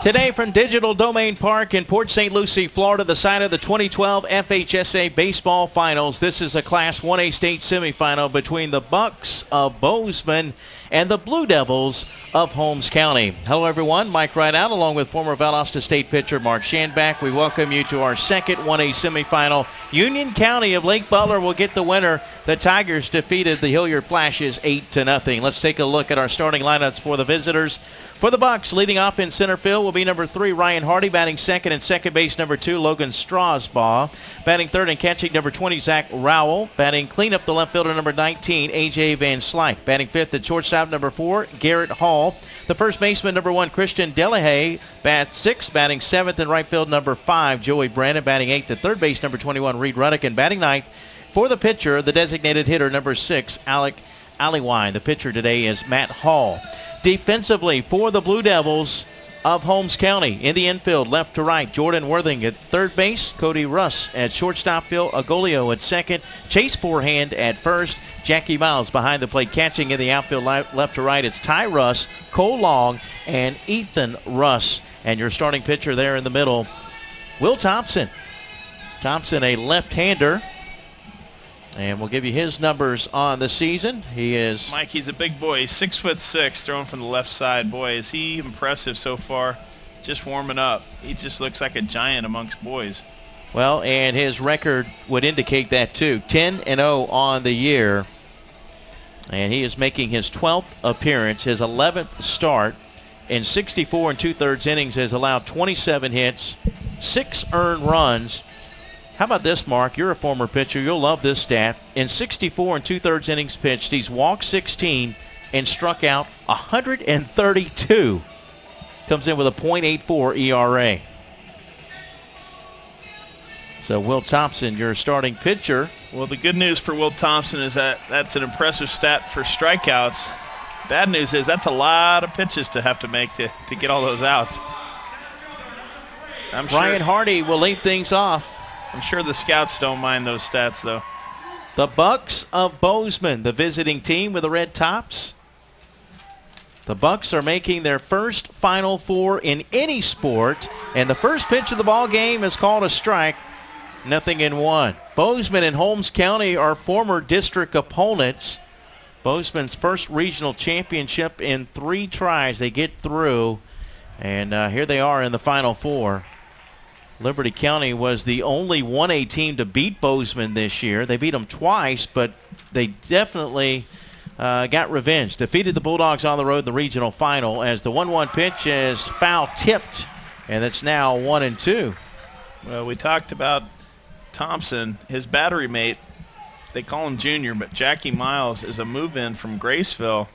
Today from Digital Domain Park in Port St. Lucie, Florida, the site of the 2012 FHSAA Baseball Finals. This is a Class 1A state semifinal between the Bucks of Bozeman and the Blue Devils of Holmes County. Hello, everyone. Mike Rideout, along with former Valdosta State pitcher Mark Schanbach. We welcome you to our second 1A semifinal. Union County of Lake Butler will get the winner. The Tigers defeated the Hilliard Flashes 8-0. Let's take a look at our starting lineups for the visitors. For the Bucks, leading off in center field will be number 3, Ryan Hardy. Batting second and second base, number 2, Logan Strasbaugh. Batting third and catching, number 20, Zach Rowell. Batting cleanup, the left fielder, number 19, A.J. Van Slyke. Batting fifth at shortstop, number 4, Garrett Hall. The first baseman, number 1, Christian Delahaye. Bat sixth, batting seventh in right field, number 5, Joey Brandon. Batting eighth at third base, number 21, Reed Ruddick. And batting ninth for the pitcher, the designated hitter, number 6, Alec Aliwine. The pitcher today is Matt Hall. Defensively for the Blue Devils of Holmes County, in the infield, left to right, Jordan Worthing at third base, Cody Russ at shortstop, Phil Agolio at second, Chase Forehand at first, Jackie Miles behind the plate catching. In the outfield, left to right, it's Ty Russ, Cole Long, and Ethan Russ. And your starting pitcher there in the middle, Will Thompson. Thompson, a left-hander. And we'll give you his numbers on the season. He is... Mike, he's a big boy. He's 6'6", throwing from the left side. Boy, is he impressive so far. Just warming up. He just looks like a giant amongst boys. Well, and his record would indicate that too. 10-0 on the year. And he is making his 12th appearance, his 11th start. In 64 2/3 innings, has allowed 27 hits, 6 earned runs. How about this, Mark? You're a former pitcher. You'll love this stat. In 64 2/3 innings pitched, he's walked 16 and struck out 132. Comes in with a .84 ERA. So Will Thompson, your starting pitcher. Well, the good news for Will Thompson is that that's an impressive stat for strikeouts. Bad news is that's a lot of pitches to have to make to get all those outs. Ryan Hardy will lead things off. I'm sure the scouts don't mind those stats, though. The Bucks of Bozeman, the visiting team with the red tops. The Bucks are making their first Final Four in any sport, and the first pitch of the ball game is called a strike. 0-1. Bozeman and Holmes County are former district opponents. Bozeman's first regional championship in 3 tries. They get through, and here they are in the Final Four. Liberty County was the only 1A team to beat Bozeman this year. They beat them twice, but they definitely got revenge. Defeated the Bulldogs on the road in the regional final as the 1-1 pitch is foul tipped, and it's now 1-2. Well, we talked about Thompson, his battery mate. They call him Junior, but Jackie Miles is a move-in from Graceville,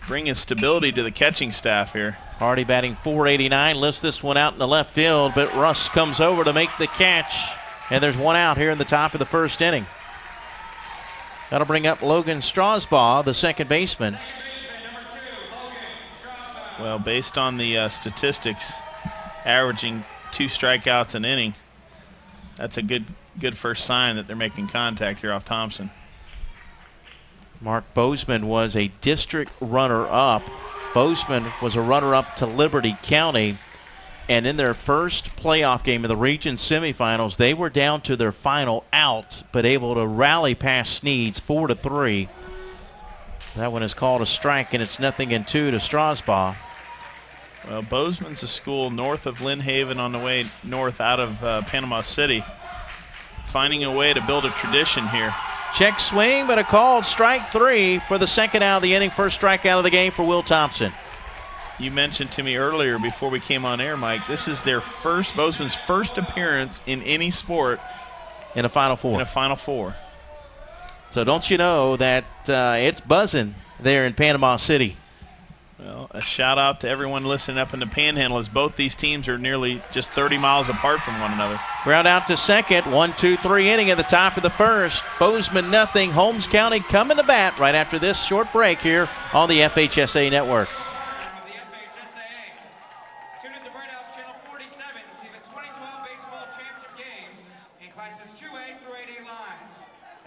bringing stability to the catching staff here. Hardy batting .489, lifts this one out in the left field, but Russ comes over to make the catch, and there's one out here in the top of the first inning. That'll bring up Logan Strasbaugh, the second baseman. Well, based on the statistics, averaging 2 strikeouts an inning, that's a good first sign that they're making contact here off Thompson. Mark, Bozeman was a district runner-up. Bozeman was a runner-up to Liberty County, and in their first playoff game of the region semifinals, they were down to their final out, but able to rally past Sneads 4-3. That one is called a strike, and it's 0-2 to Strasbaugh. Well, Bozeman's a school north of Lynn Haven on the way north out of Panama City, finding a way to build a tradition here. Check swing, but a called strike 3 for the second out of the inning. First strikeout of the game for Will Thompson. You mentioned to me earlier before we came on air, Mike, this is their Bozeman's first appearance in any sport in a Final Four. In a Final Four. So don't you know that it's buzzing there in Panama City. Well, a shout out to everyone listening up in the Panhandle, as both these teams are nearly just 30 miles apart from one another. Ground out to second, 1-2-3 inning at the top of the first. Bozeman 0. Holmes County coming to bat right after this short break here on the FHSAA Network. Tune in to Breakouts Channel 47 to see the 2012 Baseball Championship Games in classes 2A through 8A live.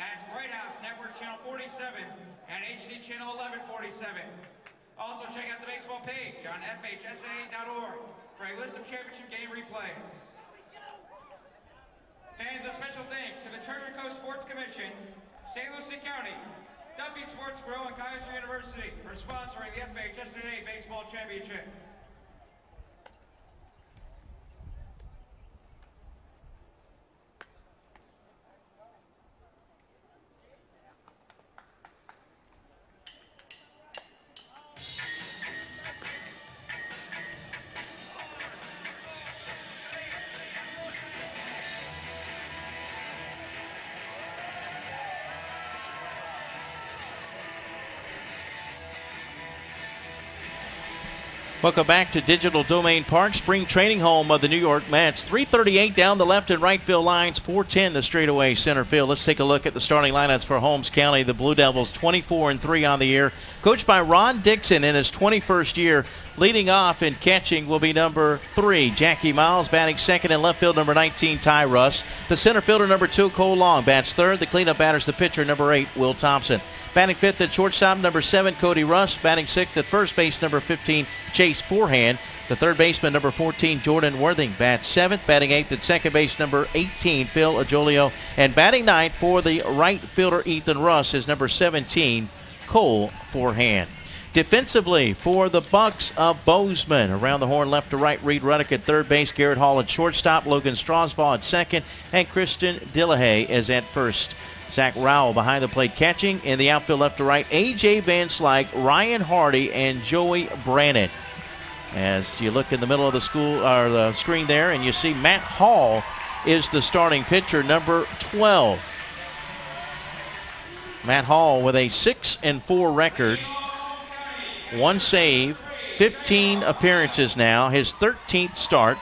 That's Breakouts Network Channel 47 and HD Channel 1147. Also check out the Baseball page on FHSAA.org for a list of championship game replays. And a special thanks to the Treasure Coast Sports Commission, St. Lucie County, Duffy Sports Grill, and Kaiser University for sponsoring the FHSAA Baseball Championship. Welcome back to Digital Domain Park, spring training home of the New York Mets. 338 down the left and right field lines, 410 the straightaway center field. Let's take a look at the starting lineups for Holmes County. The Blue Devils 24-3 on the year, coached by Ron Dixon in his 21st year. Leading off in catching will be number 3, Jackie Miles. Batting second in left field, number 19, Ty Russ. The center fielder, number 2, Cole Long, bats third. The cleanup batter's the pitcher, number 8, Will Thompson. Batting fifth at shortstop, number 7, Cody Russ. Batting sixth at first base, number 15, Chase Forehand. The third baseman, number 14, Jordan Worthing, bats seventh. Batting eighth at second base, number 18, Phil Ajolio. And batting ninth for the right fielder, Ethan Russ, is number 17, Cole Forehand. Defensively for the Bucks of Bozeman, around the horn left to right, Reed Ruddock at third base, Garrett Hall at shortstop, Logan Strasbaugh at second, and Kristen Dillahay is at first. Zach Rowell behind the plate catching. In the outfield left to right, A.J. Van Slyke, Ryan Hardy, and Joey Brannon. As you look in the middle of the screen there, and you see Matt Hall is the starting pitcher, number 12. Matt Hall with a 6-4 record, 1 save, 15 appearances now, his 13th start.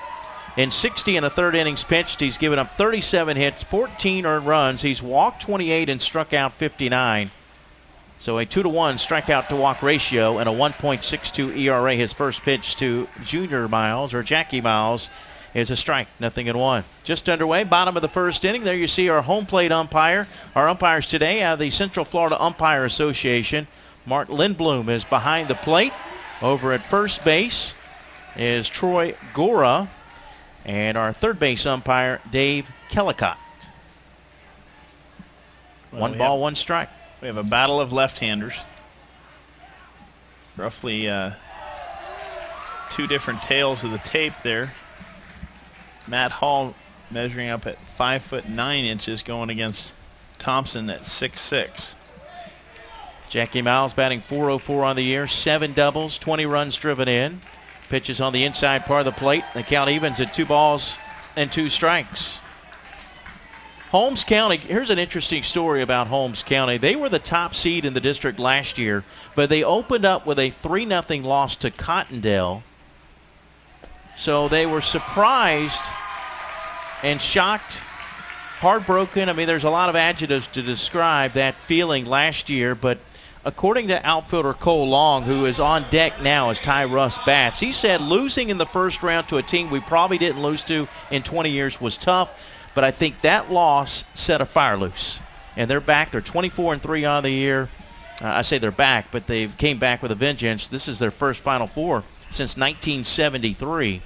In 60 1/3 innings pitched, he's given up 37 hits, 14 earned runs. He's walked 28 and struck out 59. So a 2-to-1 strikeout to walk ratio and a 1.62 ERA. His first pitch to Junior Miles, or Jackie Miles, is a strike, 0-1. Just underway, bottom of the first inning. There you see our home plate umpire. Our umpires today out of the Central Florida Umpire Association. Mark Lindblom is behind the plate. Over at first base is Troy Gora. And our third base umpire, Dave Kellicott. One ball, one strike. We have a battle of left-handers. Roughly 2 different tails of the tape there. Matt Hall measuring up at 5'9" going against Thompson at 6'6". Jackie Miles batting .404 on the year, 7 doubles, 20 runs driven in. Pitches on the inside part of the plate. The count evens at 2 balls and 2 strikes. Holmes County, here's an interesting story about Holmes County. They were the top seed in the district last year, but they opened up with a 3-0 loss to Cottondale. So they were surprised and shocked, heartbroken. I mean, there's a lot of adjectives to describe that feeling last year, but according to outfielder Cole Long, who is on deck now as Ty Russ bats, he said losing in the first round to a team we probably didn't lose to in 20 years was tough, but I think that loss set a fire loose. And they're back. They're 24-3 on the year. I say they're back, but they came back with a vengeance. This is their first Final Four since 1973.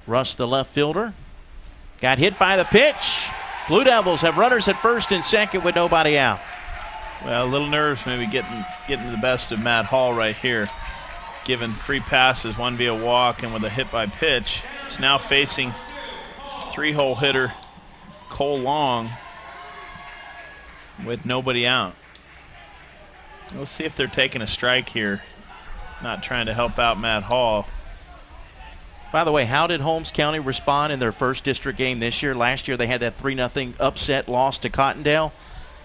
Russ, the left fielder, got hit by the pitch. Blue Devils have runners at first and second with nobody out. Well, a little nerves maybe getting the best of Matt Hall right here. Given 3 passes, 1 via walk, and with a hit by pitch. He's now facing 3-hole hitter Cole Long with nobody out. We'll see if they're taking a strike here. Not trying to help out Matt Hall. By the way, how did Holmes County respond in their first district game this year? Last year they had that 3-0 upset loss to Cottondale.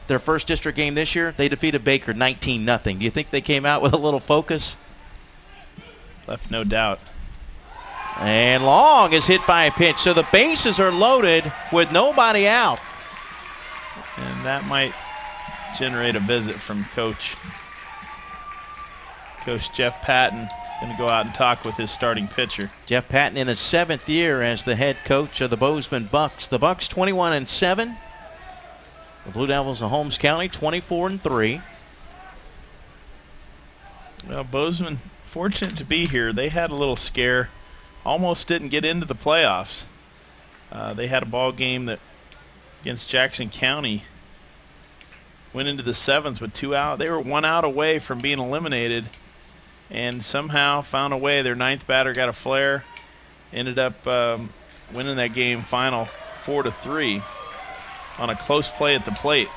Their first district game this year, they defeated Baker 19-0. Do you think they came out with a little focus? Left no doubt. And Long is hit by a pitch. So the bases are loaded with nobody out. And that might generate a visit from Coach Jeff Patton. Going to go out and talk with his starting pitcher. Jeff Patton in his 7th year as the head coach of the Bozeman Bucks. The Bucks 21-7. The Blue Devils of Holmes County 24-3. Well, Bozeman, fortunate to be here. They had a little scare. Almost didn't get into the playoffs. They had a ball game that against Jackson County. Went into the 7th with 2 out. They were 1 out away from being eliminated, and somehow found a way. Their 9th batter got a flare. Ended up winning that game final 4-3 on a close play at the plate.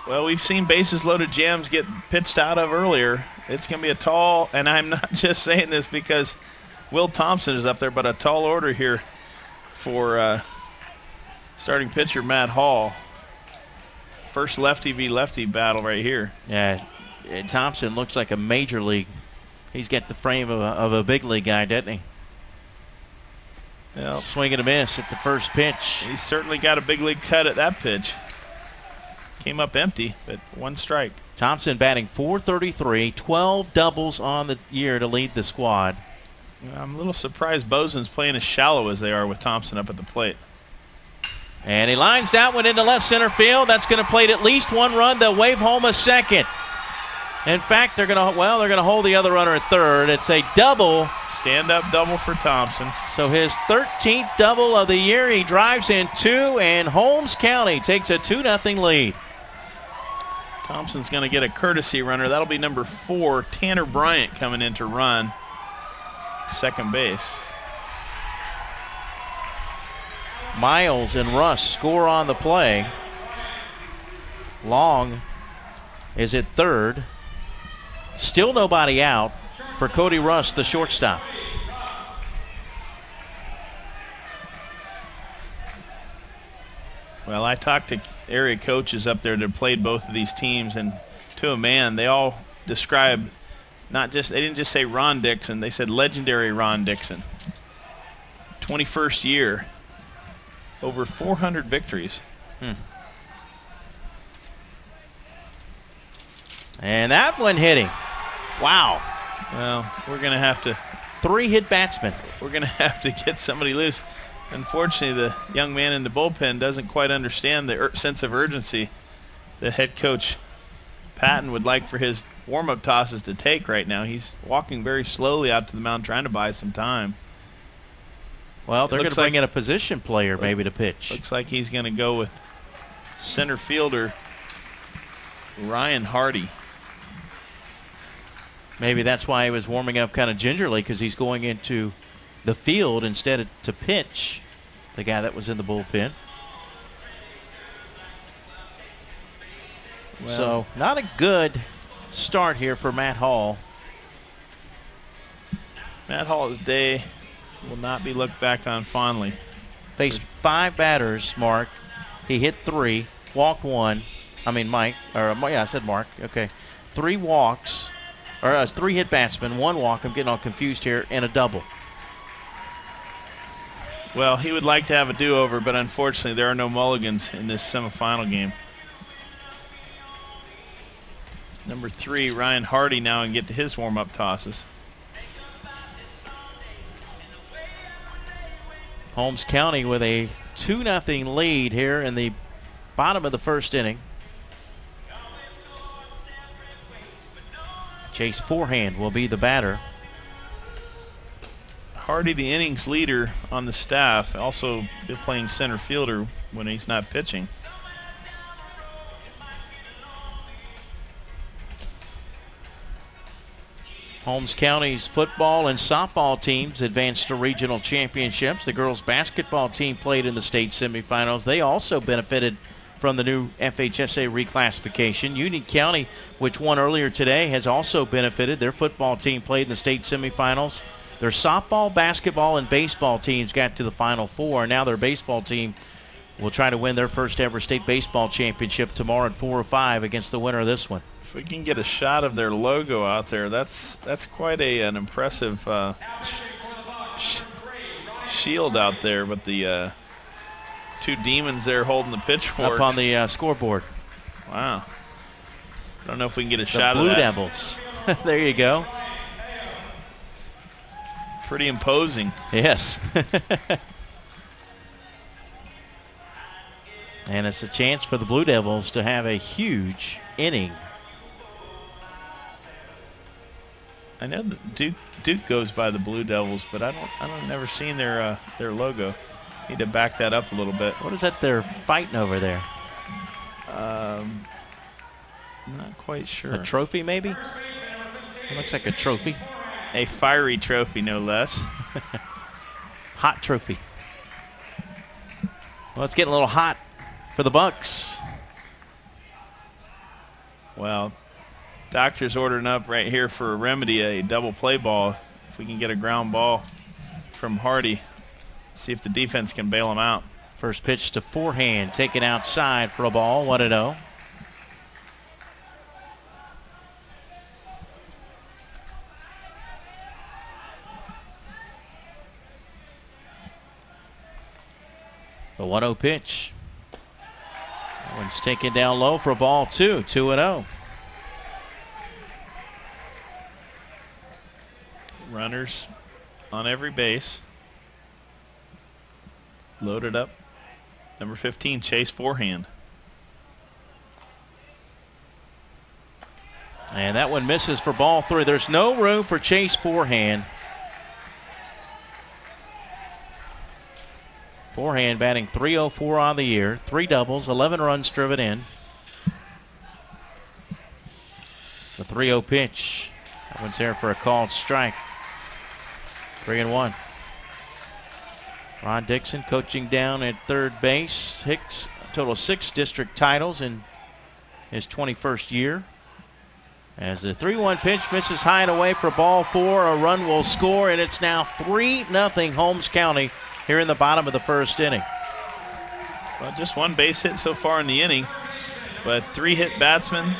Well, we've seen bases loaded jams get pitched out of earlier. It's going to be a tall, and I'm not just saying this because Will Thompson is up there, but a tall order here for starting pitcher Matt Hall. First lefty v lefty battle right here. Yeah, Thompson looks like a major league. He's got the frame of a big league guy, doesn't he? Yep. Swing and a miss at the first pitch. He's certainly got a big league cut at that pitch. Came up empty, but 1 strike. Thompson batting .433, 12 doubles on the year to lead the squad. I'm a little surprised Bozeman's playing as shallow as they are with Thompson up at the plate. And he lines that one into left center field. That's going to plate at least 1 run. They'll wave home a second. In fact, they're going to hold the other runner at third. It's a double. Stand-up double for Thompson. So his 13th double of the year. He drives in 2, and Holmes County takes a 2-0 lead. Thompson's going to get a courtesy runner. That'll be number 4, Tanner Bryant, coming in to run second base. Miles and Russ score on the play. Long is at third. Still nobody out for Cody Russ, the shortstop. Well, I talked to area coaches up there that played both of these teams, and to a man, they all described they didn't just say Ron Dixon, they said legendary Ron Dixon. 21st year, over 400 victories. And that one hitting. Wow. Well, we're going to have to 3-hit batsman. We're going to have to get somebody loose. Unfortunately, the young man in the bullpen doesn't quite understand the sense of urgency that head coach Patton would like for his warm-up tosses to take right now. He's walking very slowly out to the mound trying to buy some time. Well, they're going to bring in a position player maybe to pitch. Looks like he's going to go with center fielder Ryan Hardy. Maybe that's why he was warming up kind of gingerly, because he's going into the field instead of to pitch the guy that was in the bullpen. Well, so not a good start here for Matt Hall. Matt Hall's day will not be looked back on fondly. Faced 5 batters, Mark. He hit 3, walked 1. I mean Mike, or yeah, I said Mark. Okay. 3 walks, or 3 hit batsmen, 1 walk. I'm getting all confused here, and a double. Well, he would like to have a do-over, but unfortunately there are no mulligans in this semifinal game. Number 3, Ryan Hardy, now and get to his warm-up tosses. Holmes County with a 2-0 lead here in the bottom of the first inning. Chase Forehand will be the batter. Hardy, the innings leader on the staff, also playing center fielder when he's not pitching. Holmes County's football and softball teams advanced to regional championships. The girls basketball team played in the state semifinals. They also benefited from the new FHSAA reclassification. Union County, which won earlier today, has also benefited. Their football team played in the state semifinals. Their softball, basketball, and baseball teams got to the Final Four. Now their baseball team will try to win their first ever state baseball championship tomorrow at 4 or 5 against the winner of this one. If we can get a shot of their logo out there, that's quite an impressive shield out there with the 2 demons there holding the pitchforks. Up on the scoreboard. Wow. I don't know if we can get a The shot of Blue that. Devils. There you go. Pretty imposing. Yes. And it's a chance for the Blue Devils to have a huge inning I know that Duke goes by the Blue Devils, but I don't never seen their logo. Need to back that up a little bit. What is that they're fighting over there? Not quite sure. A trophy, maybe? It looks like a trophy. A fiery trophy, no less. Hot trophy. Well, it's getting a little hot for the Bucks. Well, doctor's ordering up right here for a remedy, a double play ball. If we can get a ground ball from Hardy, see if the defense can bail him out. First pitch to forehand, taken outside for a ball, 1-0. The 1-0 pitch. That one's taken down low for a ball, 2-0. Runners on every base. Loaded up. Number 15, Chase forehand. And that one misses for ball 3. There's no room for Chase forehand. Forehand batting .304 on the year. 3 doubles, 11 runs driven in. The 3-0 pitch. That one's there for a called strike. 3-1. Ron Dixon coaching down at third base. Hicks, a total of 6 district titles in his 21st year. As the 3-1 pitch misses high and away for ball 4, a run will score, and it's now 3-0 Holmes County here in the bottom of the first inning. Well, just 1 base hit so far in the inning, but 3 hit batsmen,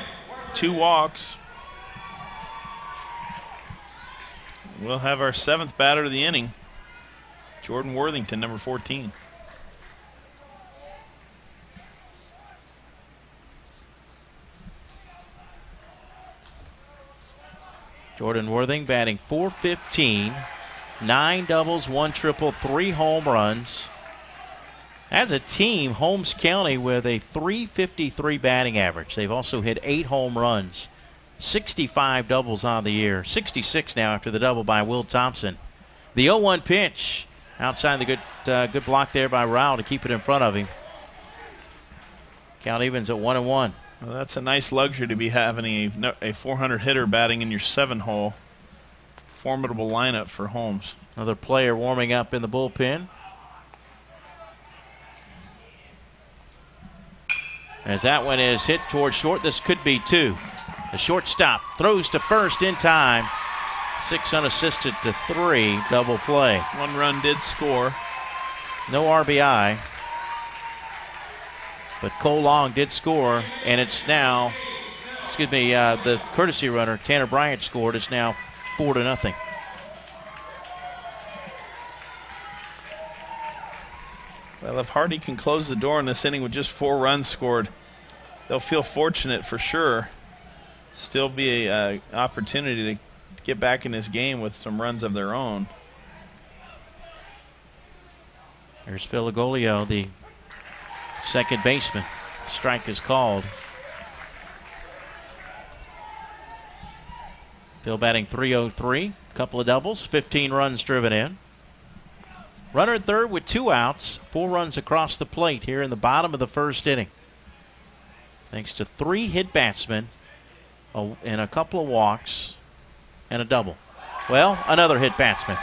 2 walks. We'll have our 7th batter of the inning, Jordan Worthington, number 14. Jordan Worthing batting .415, 9 doubles, 1 triple, 3 home runs. As a team, Holmes County with a .353 batting average. They've also hit 8 home runs, 65 doubles on the year, 66 now after the double by Will Thompson. The 0-1 pitch outside the good block there by Rao to keep it in front of him. Count evens at 1-1. Well, that's a nice luxury to be having a 400 hitter batting in your 7 hole. Formidable lineup for Holmes. Another player warming up in the bullpen. As that one is hit towards short, this could be 2. The shortstop throws to first in time. 6 unassisted to 3, double play. 1 run did score. No RBI. But Cole Long did score, and it's now, the courtesy runner, Tanner Bryant, scored. It's now 4-0. Well, if Hardy can close the door in this inning with just 4 runs scored, they'll feel fortunate for sure. Still be an opportunity to get back in this game with some runs of their own. There's Filagolio, the second baseman. Strike is called. Phil batting .303, couple of doubles, 15 runs driven in. Runner at third with 2 outs, 4 runs across the plate here in the bottom of the first inning. Thanks to 3 hit batsmen and a couple of walks and a double. Well, another hit batsman.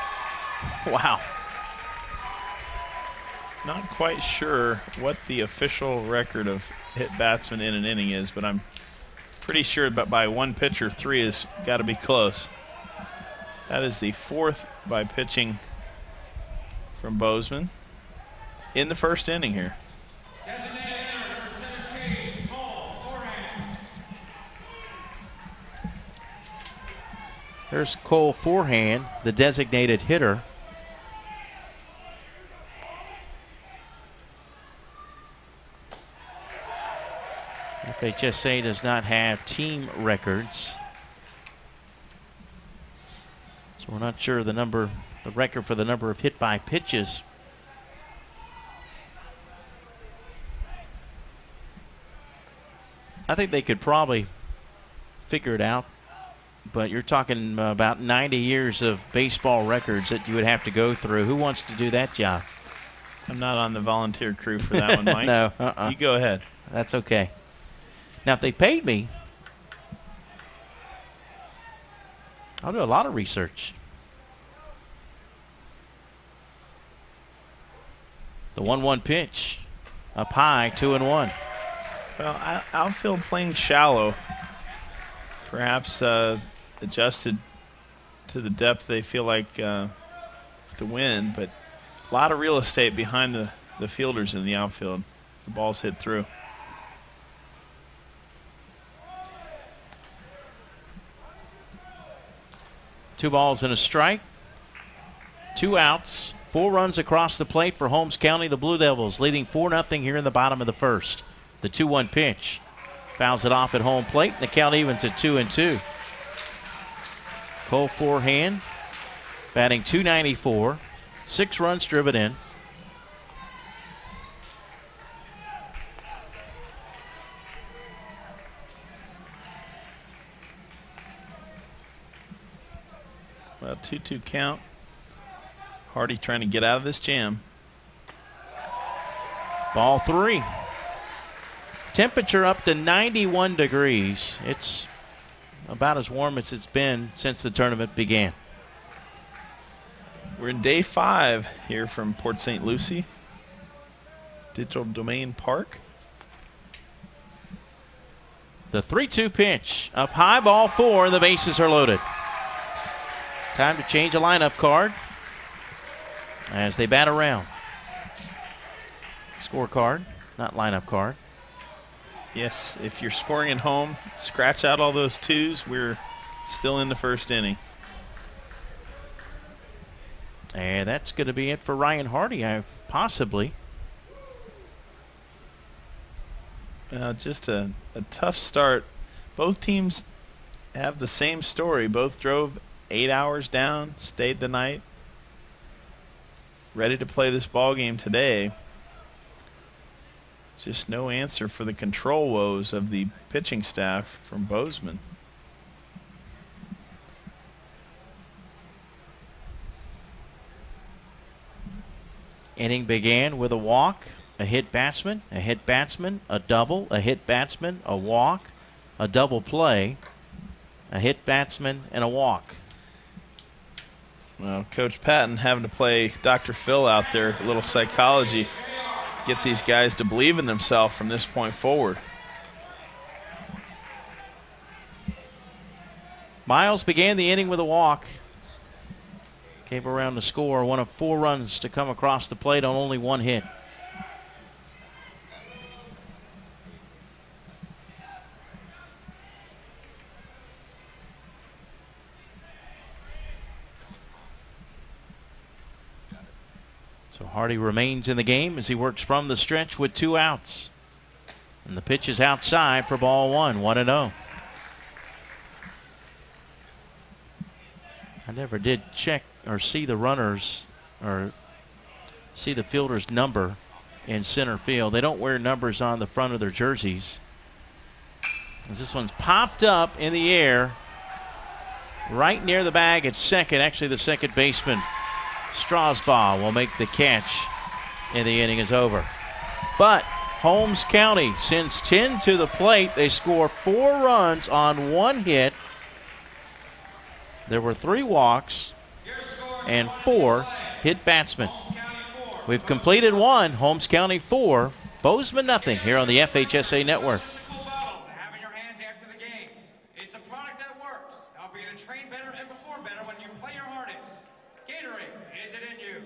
Wow. Not quite sure what the official record of hit batsmen in an inning is, but I'm pretty sure that by 1 pitcher, 3 has got to be close. That is the 4th by pitching from Bozeman in the first inning here. There's Cole Forehand, the designated hitter. FHSAA does not have team records, so we're not sure the record for the number of hit by pitches. I think they could probably figure it out but you're talking about 90 years of baseball records that you would have to go through. Who wants to do that job? I'm not on the volunteer crew for that one, Mike. No. You go ahead. That's okay. Now, if they paid me, I'll do a lot of research. The 1-1 pitch. Up high, 2-1. Well, outfield playing shallow. Perhaps adjusted to the depth they feel like to win, but a lot of real estate behind the fielders in the outfield. The ball's hit through. Two balls and a strike. 2 outs. 4 runs across the plate for Holmes County. The Blue Devils leading 4-0 here in the bottom of the first. The 2-1 pitch. Fouls it off at home plate, and the count evens at 2-2. Cole forehand, batting .294. 6 runs driven in. Well, 2-2 count. Hardy trying to get out of this jam. Ball 3. Temperature up to 91 degrees. It's about as warm as it's been since the tournament began. We're in day 5 here from Port St. Lucie. Digital Domain Park. The 3-2 pitch. Up high, ball 4, and the bases are loaded. Time to change a lineup card as they bat around. Scorecard, not lineup card. Yes, if you're scoring at home, scratch out all those 2s. We're still in the first inning. And that's going to be it for Ryan Hardy, possibly. Just a tough start. Both teams have the same story. Both drove 8 hours down, stayed the night, ready to play this ball game today. Just no answer for the control woes of the pitching staff from Bozeman. Inning began with a walk, a hit batsman, a double, a hit batsman, a walk, a double play, a hit batsman, and a walk. Well, Coach Patton having to play Dr. Phil out there, a little psychology, get these guys to believe in themselves from this point forward. Miles began the inning with a walk. Came around to score 1 of 4 runs to come across the plate on only 1 hit. So Hardy remains in the game as he works from the stretch with 2 outs. And the pitch is outside for ball 1, 1-0. I never did check or see the runners or see the fielder's number in center field. They don't wear numbers on the front of their jerseys. As this one's popped up in the air right near the bag at second. Actually, the second baseman, Strasbaugh, will make the catch, and the inning is over. But Holmes County sends 10 to the plate. They score 4 runs on 1 hit. There were 3 walks and 4 hit batsmen. We've completed 1, Holmes County 4, Bozeman nothing here on the FHSAA Network. Have in your hands after the game. It's a product that works. Help you to train better and perform better when you play your hardest. Gatorade, is it in you?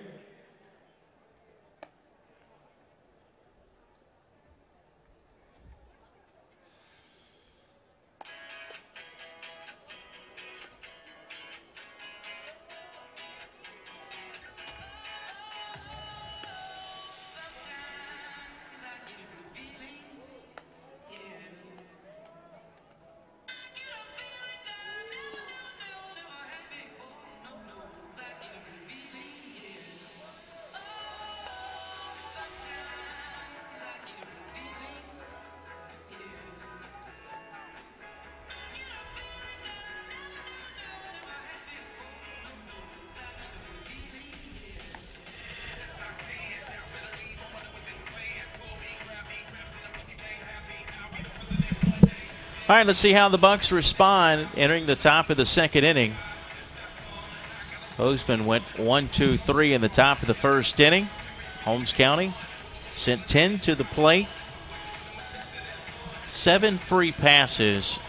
All right, let's see how the Bucks respond entering the top of the second inning. Bozeman went 1-2-3 in the top of the first inning. Holmes County sent 10 to the plate. 7 free passes,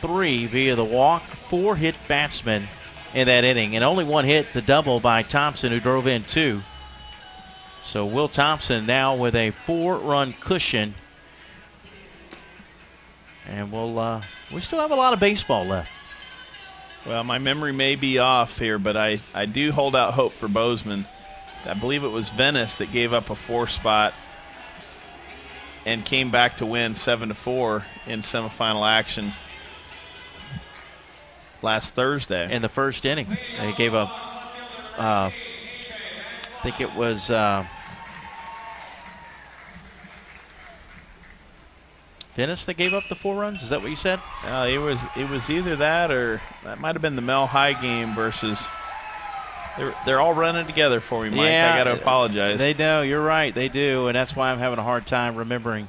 3 via the walk, 4 hit batsmen in that inning, and only 1 hit, the double by Thompson, who drove in 2. So Will Thompson now with a 4-run cushion. And we still have a lot of baseball left. Well, my memory may be off here, but I do hold out hope for Bozeman. I believe it was Venice that gave up a 4 spot and came back to win 7-4 in semifinal action last Thursday. In the first inning, they gave up, I think it was Venice that gave up the 4 runs. Is that what you said? It was either that or that might have been the Mel High game versus. They're all running together for me, Mike. Yeah, I got to apologize. They know, you're right. They do, and that's why I'm having a hard time remembering.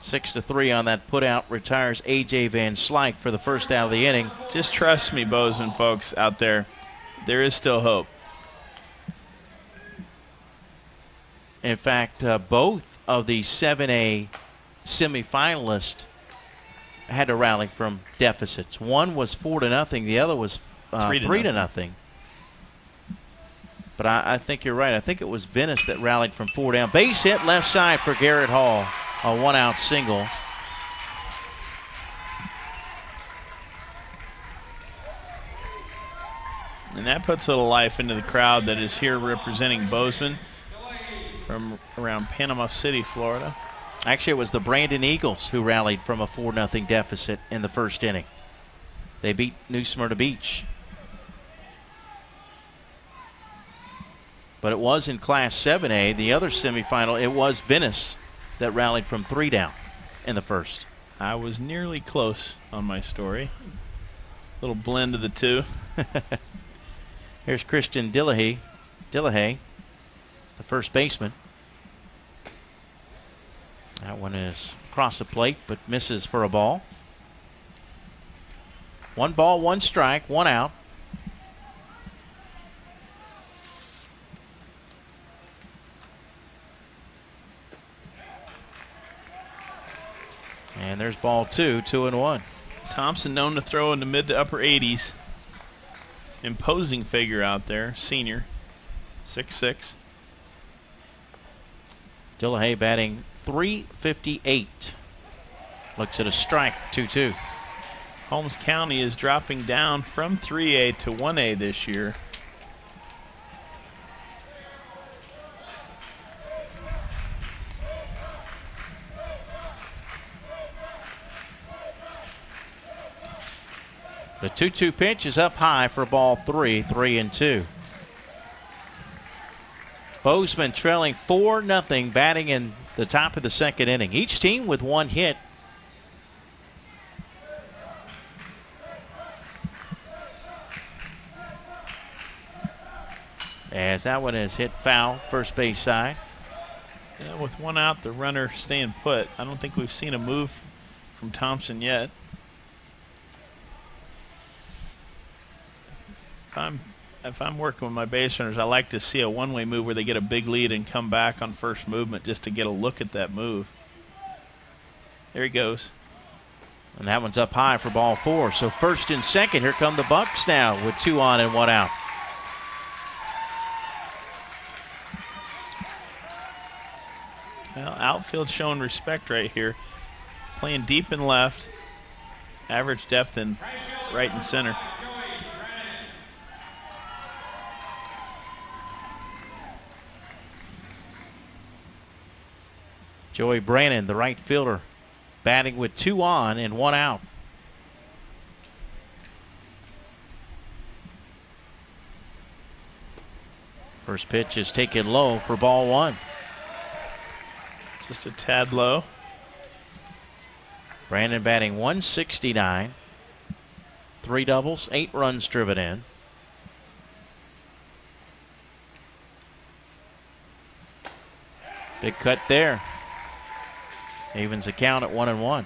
6-3 on that putout retires A.J. Van Slyke for the first out of the inning. Just trust me, Bozeman folks out there. There is still hope. In fact, both of the 7A semifinalists had to rally from deficits. One was 4-0. The other was 3-0. But I think you're right. I think it was Venice that rallied from 4 down. Base hit left side for Garrett Hall. A 1-out single. And that puts a little life into the crowd that is here representing Bozeman from around Panama City, Florida. Actually, it was the Brandon Eagles who rallied from a 4-0 deficit in the first inning. They beat New Smyrna Beach. But it was in Class 7A, the other semifinal, it was Venice that rallied from 3 down in the first. I was nearly close on my story. Little blend of the two. Here's Christian Dillahay, the first baseman. That one is across the plate, but misses for a ball. 1 ball, 1 strike, 1 out. And there's ball 2, 2-1. Thompson known to throw in the mid to upper 80s. Imposing figure out there, senior, 6'6". Dillahay batting .358. Looks at a strike, 2-2. Holmes County is dropping down from 3A to 1A this year. The 2-2 pitch is up high for ball 3, 3-2. Bozeman trailing 4-0, batting in the top of the second inning. Each team with 1 hit. As that one is hit foul, first base side. Yeah, with 1 out, the runner staying put. I don't think we've seen a move from Thompson yet. If I'm working with my base runners, I like to see a one-way move where they get a big lead and come back on first movement just to get a look at that move. There he goes. And that one's up high for ball 4. So first and second, here come the Bucks now with 2 on and 1 out. Well, outfield showing respect right here. Playing deep and left. Average depth in right and center. Joey Brannon, the right fielder, batting with 2 on and 1 out. First pitch is taken low for ball 1. Just a tad low. Brandon batting 169. 3 doubles, 8 runs driven in. Big cut there. Evens the count at 1-1.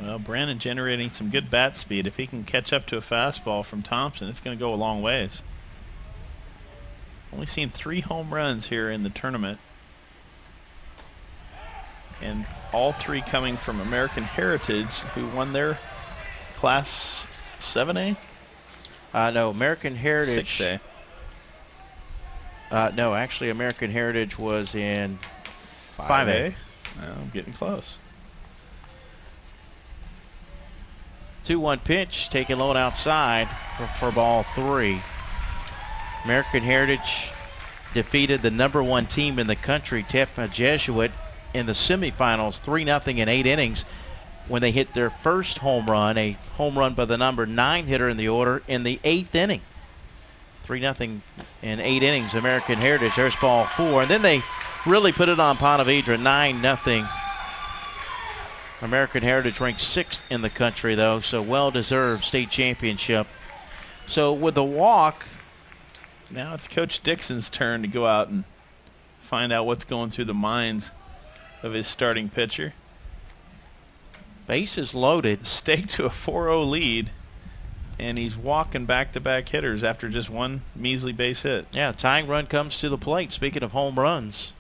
Well, Brandon generating some good bat speed. If he can catch up to a fastball from Thompson, it's going to go a long ways. Only seen 3 home runs here in the tournament. And all 3 coming from American Heritage, who won their Class 7A? No, American Heritage. 6A. No, actually, American Heritage was in 5A. Well, I'm getting close. 2-1 pitch, taken low and outside for ball 3. American Heritage defeated the #1 team in the country, Tepa Jesuit, in the semifinals 3-0 in 8 innings when they hit their first home run, a home run by the number 9 hitter in the order in the 8th inning. 3-0 in 8 innings, American Heritage. There's ball 4. And then they really put it on Ponte Vedra, 9-0. American Heritage ranked 6th in the country, though, so well-deserved state championship. So with the walk, now it's Coach Dixon's turn to go out and find out what's going through the minds of his starting pitcher. bases loaded. Staked to a 4-0 lead, and he's walking back-to-back hitters after just one measly base hit. Yeah, tying run comes to the plate. Speaking of home runs,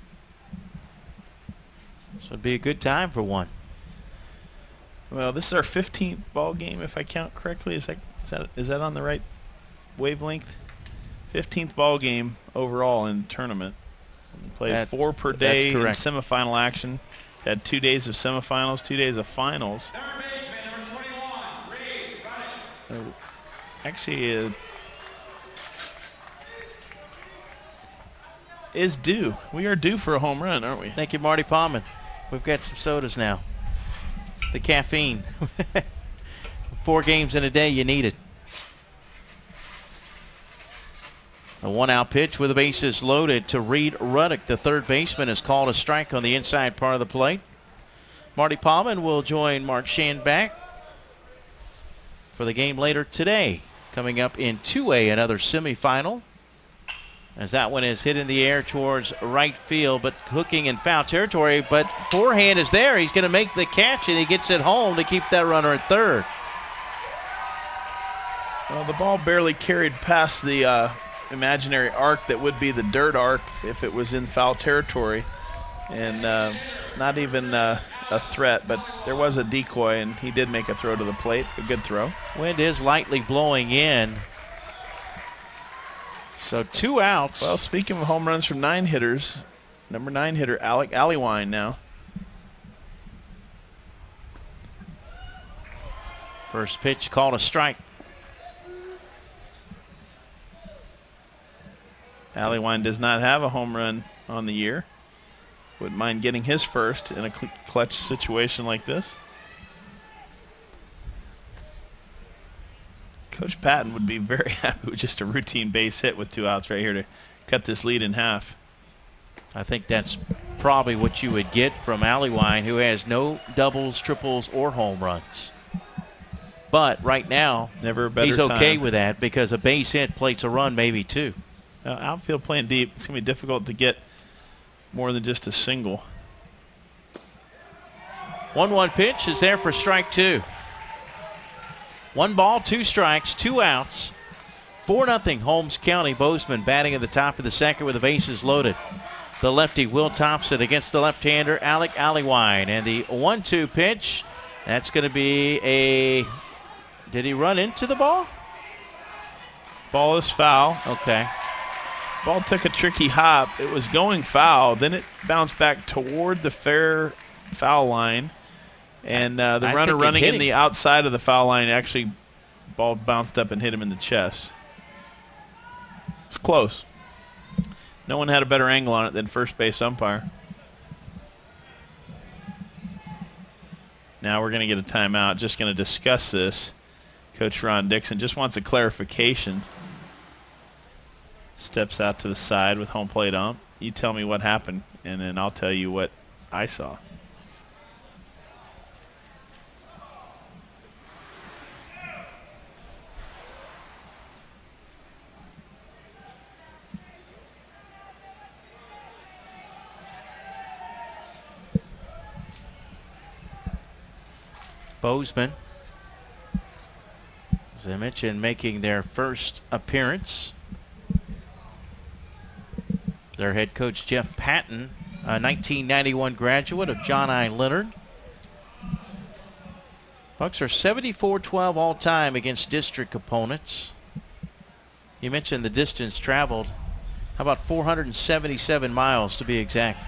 this would be a good time for one. Well, this is our 15th ball game, if I count correctly. Is that on the right wavelength? 15th ball game overall in the tournament. We played 4 per day in semifinal action. Had 2 days of semifinals, 2 days of finals. Actually, is due. We are due for a home run, aren't we? Thank you, Marty Palman. We've got some sodas now. The caffeine. 4 games in a day, you need it. A 1-out pitch with the bases loaded to Reed Ruddock. The third baseman has called a strike on the inside part of the plate. Marty Palman will join Mark Schanbach for the game later today. Coming up in 2A, another semifinal, as that one is hit in the air towards right field, but hooking in foul territory. But forehand is there. He's going to make the catch, and he gets it home to keep that runner at third. Well, the ball barely carried past the imaginary arc that would be the dirt arc if it was in foul territory, and not even a threat, but there was a decoy, and he did make a throw to the plate. A good throw. Wind is lightly blowing in. So 2 outs. Well, speaking of home runs from 9 hitters, number 9 hitter Alec Allewine now. First pitch called a strike. Allewine does not have a home run on the year. Wouldn't mind getting his first in a clutch situation like this. Coach Patton would be very happy with just a routine base hit with 2 outs right here to cut this lead in half. I think that's probably what you would get from Allewine, who has no doubles, triples, or home runs. But right now, never a better he's okay time with that because a base hit plates a run, maybe 2. Outfield playing deep, it's going to be difficult to get more than just a single. 1-1 pitch is there for strike 2. 1 ball, 2 strikes, 2 outs. 4-0 Holmes County. Bozeman batting at the top of the second with the bases loaded. The lefty Will Thompson against the left-hander Alec Allewine. And the 1-2 pitch, that's going to be a... Did he run into the ball? Ball is foul. Okay. Ball took a tricky hop. It was going foul. Then it bounced back toward the fair foul line. And the runner running in the outside of the foul line, actually, ball bounced up and hit him in the chest. It's close. No one had a better angle on it than first base umpire. Now we're going to get a timeout. Just going to discuss this. Coach Ron Dixon just wants a clarification. Steps out to the side with home plate ump. You tell me what happened, and then I'll tell you what I saw. Bozeman, as I mentioned, making their first appearance. Their head coach, Jeff Patton, a 1991 graduate of John I. Leonard. Bucks are 74-12 all time against district opponents. You mentioned the distance traveled. How about 477 miles to be exact?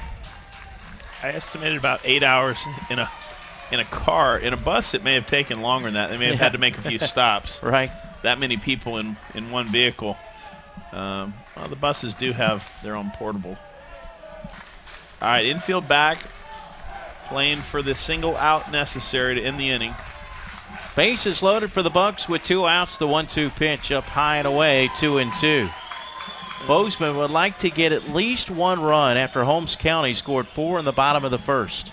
I estimated about 8 hours in a car. In a bus, it may have taken longer than that. They may have had to make a few stops. Right. That many people in one vehicle. Well, the buses do have their own portable. All right, infield back, playing for the single out necessary to end the inning. Bases loaded for the Bucks with 2 outs. The 1-2 pitch up high and away, 2-2. Bozeman would like to get at least 1 run after Holmes County scored 4 in the bottom of the first.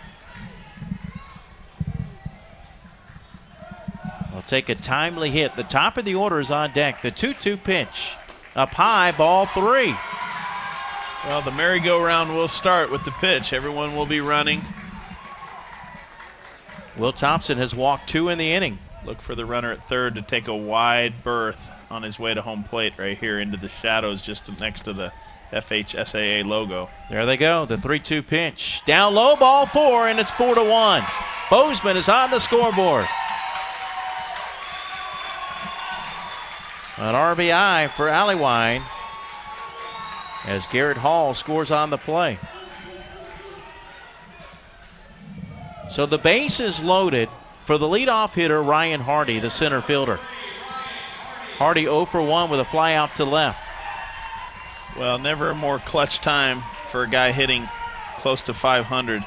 They'll take a timely hit. The top of the order is on deck. The 2-2 pitch. Up high, ball 3. Well, the merry-go-round will start with the pitch. Everyone will be running. Will Thompson has walked 2 in the inning. Look for the runner at third to take a wide berth on his way to home plate right here into the shadows just next to the FHSAA logo. There they go, the 3-2 pitch. Down low, ball 4, and it's 4-1. Bozeman is on the scoreboard. An RBI for Alleywine as Garrett Hall scores on the play. So the base is loaded for the leadoff hitter, Ryan Hardy, the center fielder. Hardy 0 for 1 with a fly out to left. Well, never a more clutch time for a guy hitting close to 500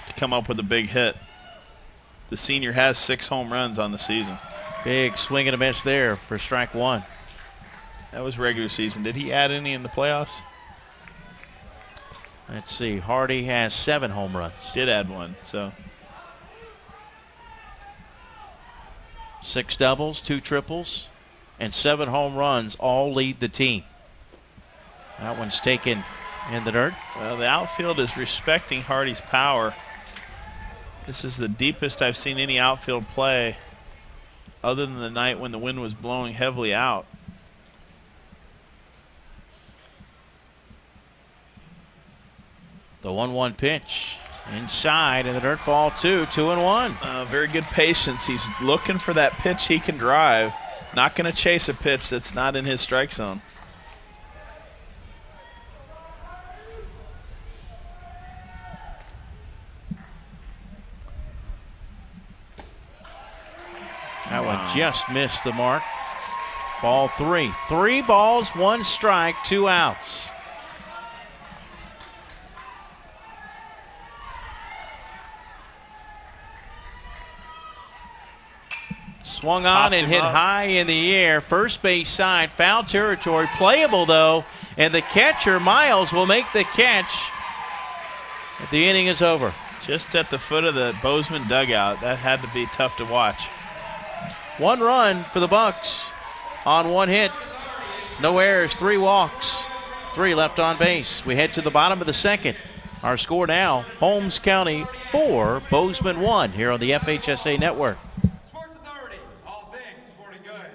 to come up with a big hit. The senior has 6 home runs on the season. Big swing and a miss there for strike 1. That was regular season. Did he add any in the playoffs? Let's see. Hardy has 7 home runs. Did add 1, so. 6 doubles, 2 triples, and 7 home runs all lead the team. That one's taken in the dirt. Well, the outfield is respecting Hardy's power. This is the deepest I've seen any outfield play other than the night when the wind was blowing heavily out. The 1-1 pitch inside and the dirt ball 2-1. Very good patience. He's looking for that pitch he can drive. Not going to chase a pitch that's not in his strike zone. That one just missed the mark. Ball 3. 3 balls, 1 strike, 2 outs. Swung on and hit high in the air. First base side, foul territory. Playable, though, and the catcher, Miles, will make the catch. The inning is over. Just at the foot of the Bozeman dugout. That had to be tough to watch. 1 run for the Bucks on 1 hit. No errors, 3 walks, 3 left on base. We head to the bottom of the second. Our score now, Holmes County 4, Bozeman 1 here on the FHSAA Network. Sports Authority, all things sporting good.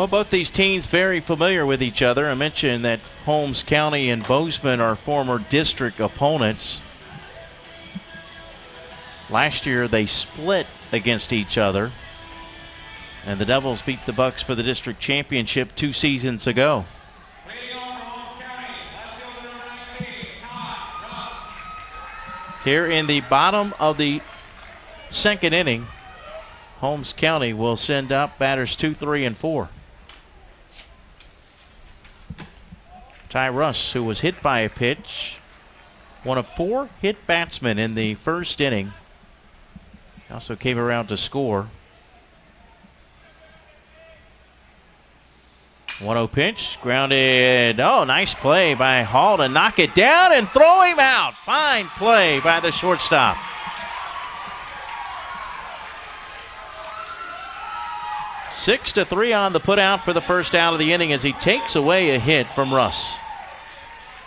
Well, both these teams very familiar with each other. I mentioned that Holmes County and Bozeman are former district opponents. Last year they split against each other, and the Devils beat the Bucks for the district championship 2 seasons ago. Here in the bottom of the second inning, Holmes County will send up batters 2, 3, and 4. Ty Russ, who was hit by a pitch, one of 4 hit batsmen in the first inning. Also came around to score. 1-0 pitch, grounded. Oh, nice play by Hall to knock it down and throw him out. Fine play by the shortstop. Six to 3 on the putout for the first out of the inning as he takes away a hit from Russ.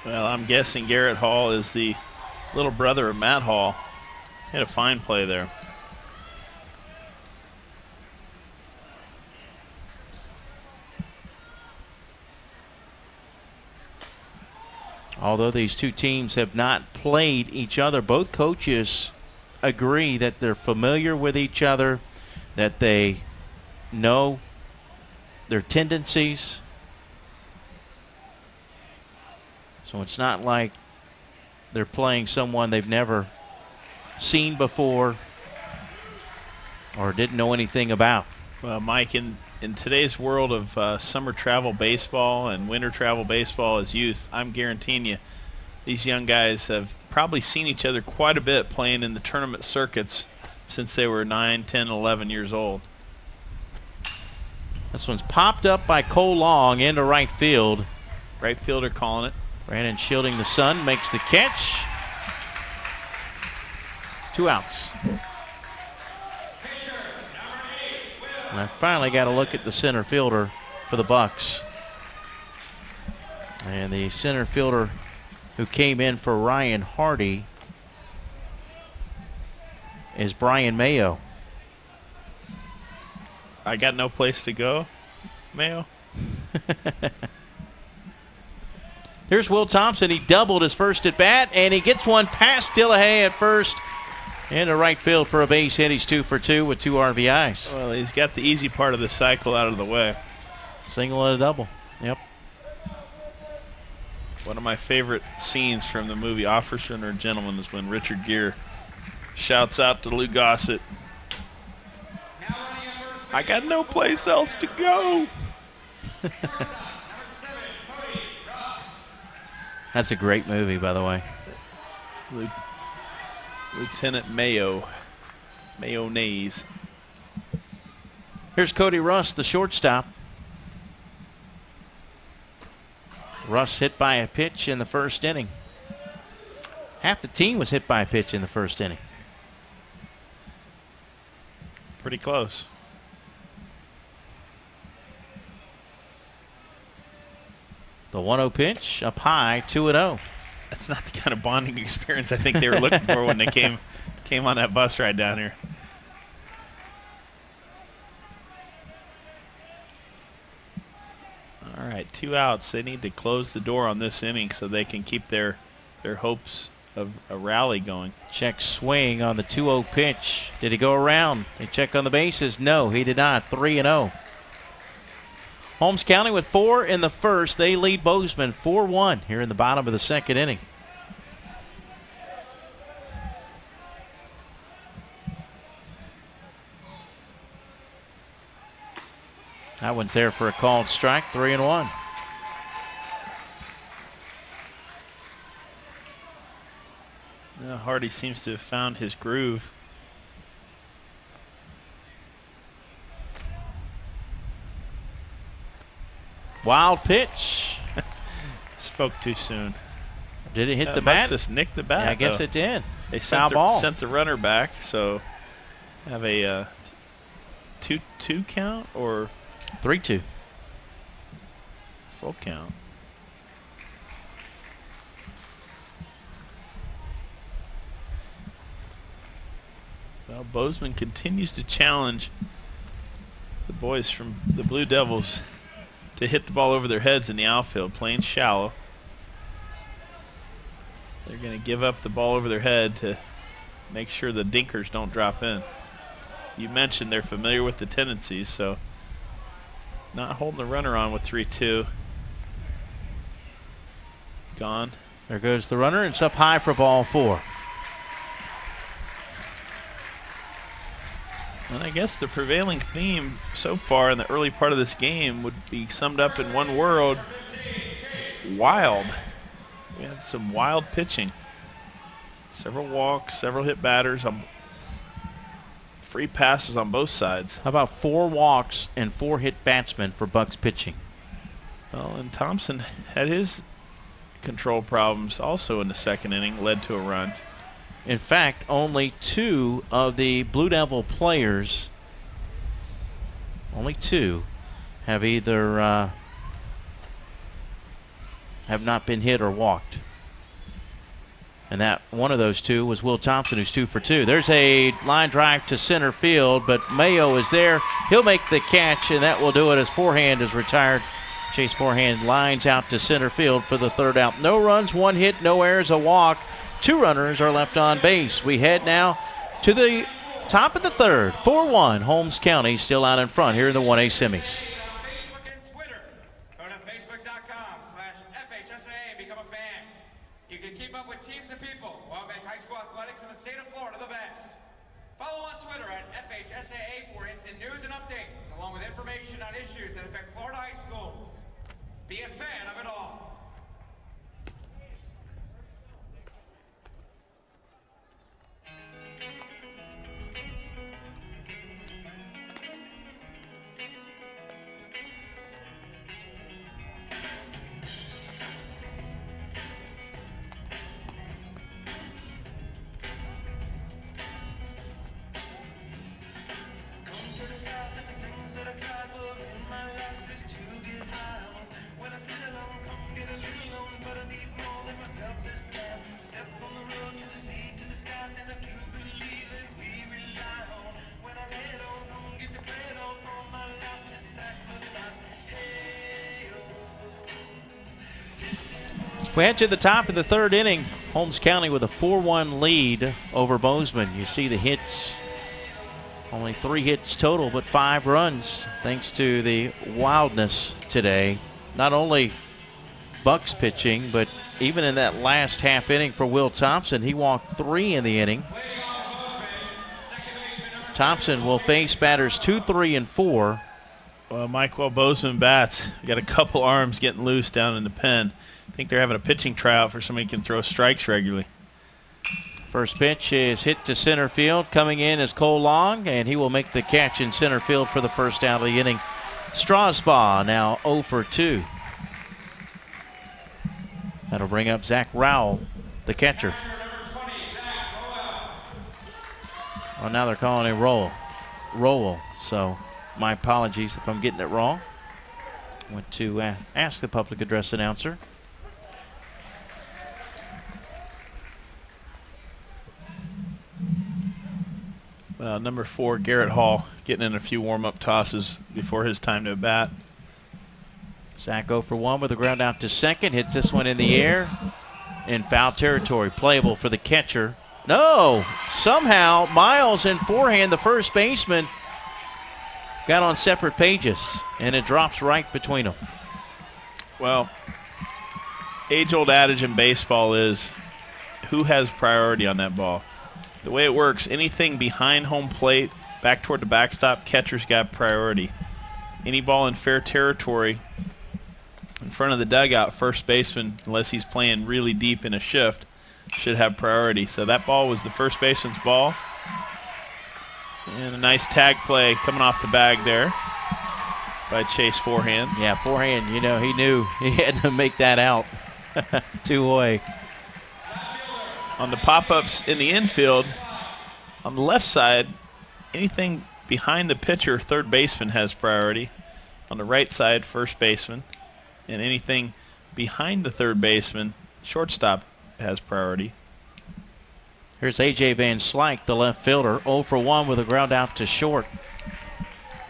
Well, I'm guessing Garrett Hall is the little brother of Matt Hall. He had a fine play there. Although these two teams have not played each other, both coaches agree that they're familiar with each other, that they know their tendencies. So it's not like they're playing someone they've never seen before or didn't know anything about. Well, Mike, in today's world of summer travel baseball and winter travel baseball as youth, I'm guaranteeing you these young guys have probably seen each other quite a bit playing in the tournament circuits since they were 9, 10, 11 years old. This one's popped up by Cole Long into right field. Right fielder calling it. Brandon Shielding the Sun makes the catch. 2 outs. And I finally got a look at the center fielder for the Bucks. And the center fielder who came in for Ryan Hardy is Brian Mayo. I got no place to go, Mayo. Here's Will Thompson. He doubled his first at bat, and he gets one past Dillahay at first into right field for a base hit. He's 2 for 2 with 2 RBIs. Well, he's got the easy part of the cycle out of the way. Single and a double. Yep. One of my favorite scenes from the movie Officer and Gentleman is when Richard Gere shouts out to Lou Gossett, "I got no place else to go." That's a great movie, by the way. Lieutenant Mayo. Mayonnaise. Here's Cody Russ, the shortstop. Russ hit by a pitch in the first inning. Half the team was hit by a pitch in the first inning. Pretty close. The 1-0 pitch up high, 2-0. That's not the kind of bonding experience I think they were looking for when they came on that bus ride down here. All right, 2 outs. They need to close the door on this inning so they can keep their hopes of a rally going. Check swing on the 2-0 pitch. Did he go around? They check on the bases. No, he did not. 3-0. Holmes County with 4 in the first. They lead Bozeman 4-1 here in the bottom of the second inning. That one's there for a called strike, 3-1. Now Hardy seems to have found his groove. Wild pitch. Spoke too soon. Did it hit the Must bat? just nicked the bat. Yeah, I guess though. it did. They Foul ball. sent the runner back, so have a 2-2 count or 3-2. full count. Well, Bozeman continues to challenge the boys from the Blue Devils to hit the ball over their heads in the outfield, playing shallow. They're going to give up the ball over their head to make sure the dinkers don't drop in. You mentioned they're familiar with the tendencies, so not holding the runner on with 3-2. Gone. There goes the runner. It's up high for ball 4. And I guess the prevailing theme so far in the early part of this game would be summed up in one word: wild. We had some wild pitching. Several walks, several hit batters, free passes on both sides. How about 4 walks and 4 hit batsmen for Bucks pitching? Well, and Thompson had his control problems also in the second inning, led to a run. In fact, only 2 of the Blue Devil players, only 2, have either have not been hit or walked. And that one of those 2 was Will Thompson, who's 2 for 2. There's a line drive to center field, but Mayo is there. He'll make the catch, and that will do it as forehand is retired. Chase Forehand lines out to center field for the 3rd out. No runs, 1 hit, no errors, a walk. 2 runners are left on base. We head now to the top of the 3rd. 4-1. Holmes County still out in front here in the 1A semis. Facebook and Twitter. Go to facebook.com/FHSAA. Become a fan. You can keep up with teams and people while make high school athletics in the state of Florida the best. Follow on Twitter at FHSAA for instant news and updates, along with information on issues that affect Florida high schools. Be a fan of it all. We head to the top of the 3rd inning. Holmes County with a 4-1 lead over Bozeman. You see the hits. Only 3 hits total, but 5 runs thanks to the wildness today. Not only Bucks pitching, but even in that last half inning for Will Thompson, he walked 3 in the inning. Thompson will face batters 2, 3, and 4. Well, Mike, while Bozeman bats, got a couple arms getting loose down in the pen. I think they're having a pitching tryout for somebody who can throw strikes regularly. First pitch is hit to center field. Coming in is Cole Long, and he will make the catch in center field for the 1st out of the inning. Strasbaugh now 0 for 2. That'll bring up Zach Rowell, the catcher. Well, now they're calling it Rowell. So my apologies if I'm getting it wrong. Went to ask the public address announcer. Number 4, Garrett Hall, getting in a few warm-up tosses before his time to bat. Zach 0 for 1 with a ground out to second. Hits this one in the air. In foul territory. Playable for the catcher. No! Somehow, Miles and forehand, the first baseman, got on separate pages, and it drops right between them. Well, age-old adage in baseball is who has priority on that ball. The way it works, anything behind home plate, back toward the backstop, catcher's got priority. Any ball in fair territory in front of the dugout, first baseman, unless he's playing really deep in a shift, should have priority. So that ball was the first baseman's ball. And a nice tag play coming off the bag there by Chase Forehand. Yeah, forehand, you know, he knew he had to make that out. 2 away. On the pop-ups in the infield, on the left side, anything behind the pitcher, third baseman has priority. On the right side, first baseman. And anything behind the third baseman, shortstop has priority. Here's A.J. Van Slyke, the left fielder, 0 for 1 with a ground out to short.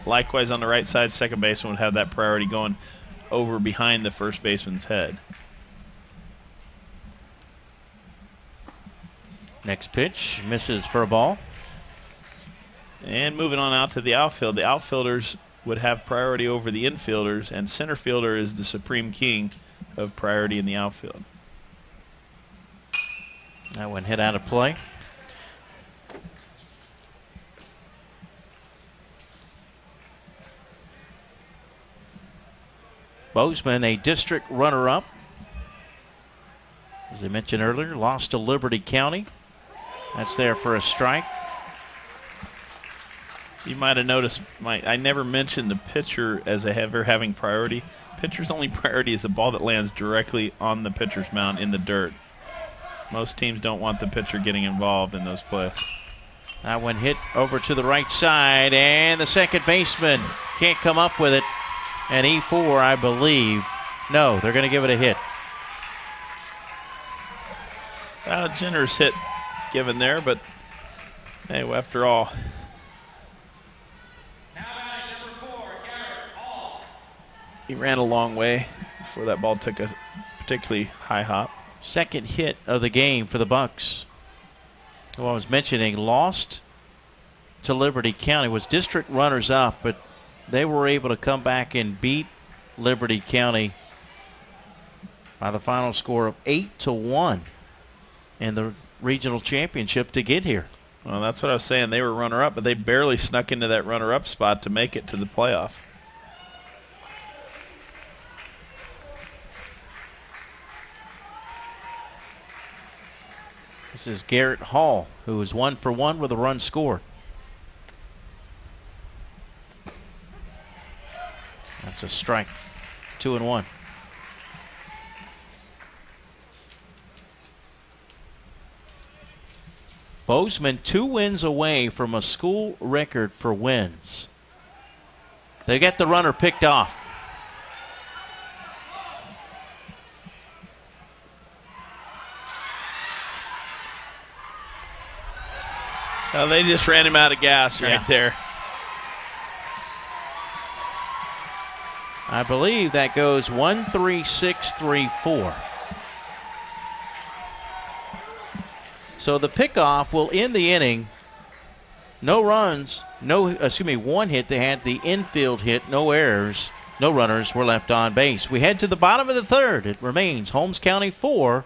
Likewise on the right side, second baseman would have that priority going over behind the first baseman's head. Next pitch misses for a ball. And moving on out to the outfield, the outfielders would have priority over the infielders, and center fielder is the supreme king of priority in the outfield. That one hit out of play. Bozeman, a district runner-up. As I mentioned earlier, lost to Liberty County. That's there for a strike. You might have noticed I never mentioned the pitcher as ever having priority. Pitcher's only priority is the ball that lands directly on the pitcher's mound in the dirt. Most teams don't want the pitcher getting involved in those plays. That one hit over to the right side, and the second baseman can't come up with it. And E4, I believe. No, they're going to give it a hit. Generous hit given there, but hey, after all. He ran a long way before that ball took a particularly high hop. Second hit of the game for the Bucks. Who I was mentioning lost to Liberty County, was district runners up, but they were able to come back and beat Liberty County by the final score of 8-1 in the regional championship to get here. Well, that's what I was saying. They were runner-up, but they barely snuck into that runner-up spot to make it to the playoff. This is Garrett Hall, who is 1 for 1 with a run scored. That's a strike. 2-1. Bozeman 2 wins away from a school record for wins. They get the runner picked off. Well, they just ran him out of gas right there. I believe that goes 1-3-6-3-4. So the pickoff will end the inning. No runs, one hit. They had the infield hit, no errors, no runners were left on base. We head to the bottom of the third. It remains Holmes County 4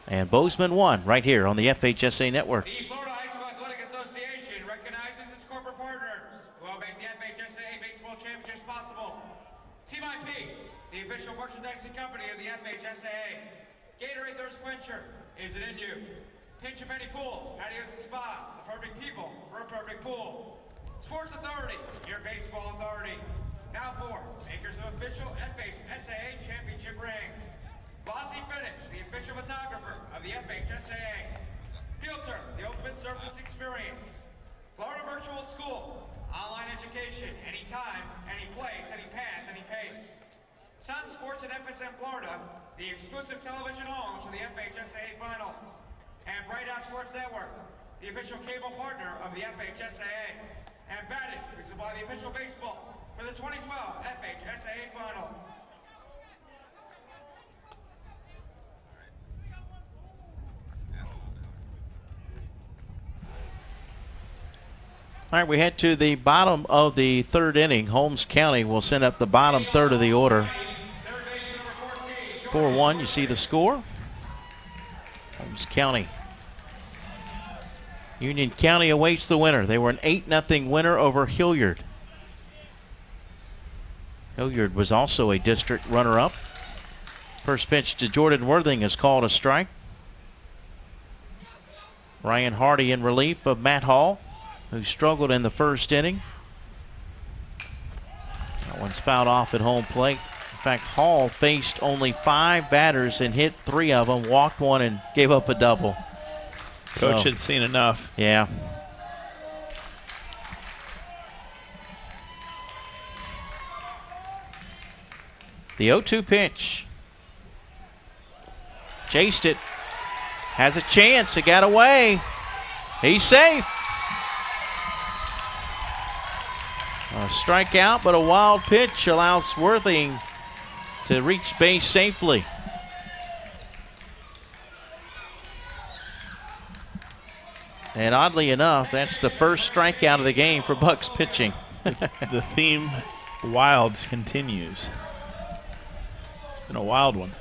and Bozeman 1 right here on the FHSA Network. The Florida High School Athletic Association recognizes its corporate partners who will make the FHSAA Baseball Championships possible. Team IP, the official merchandising company of the FHSAA. Gatorade Thirst Quencher, is it in you? Pinch of any pools, patios and spas, the perfect people for a perfect pool. Sports Authority, your baseball authority. Now for makers of official FHSAA championship rings. Bossy Finish, the official photographer of the FHSAA. Filter, the ultimate surface experience. Florida Virtual School, online education, anytime, any place, any path, any pace. Sun Sports at FSM Florida, the exclusive television home to the FHSAA Finals. And Bright House Sports Network, the official cable partner of the FHSAA. And Batted, who supply the official baseball for the 2012 FHSAA Finals. All right, we head to the bottom of the third inning. Holmes County will send up the bottom third of the order. 4-1, you see the score. Holmes County. Union County awaits the winner. They were an 8-0 winner over Hilliard. Hilliard was also a district runner-up. First pitch to Jordan Worthing is called a strike. Ryan Hardy in relief of Matt Hall, who struggled in the first inning. That one's fouled off at home plate. In fact, Hall faced only 5 batters and hit 3 of them, walked 1 and gave up a double. Coach had seen enough. Yeah. The 0-2 pitch. Chased it. Has a chance. It got away. He's safe. A strikeout, but a wild pitch allows Worthing to reach base safely. And oddly enough, that's the first strikeout of the game for Bucks pitching. The theme Wilds continues. It's been a wild one.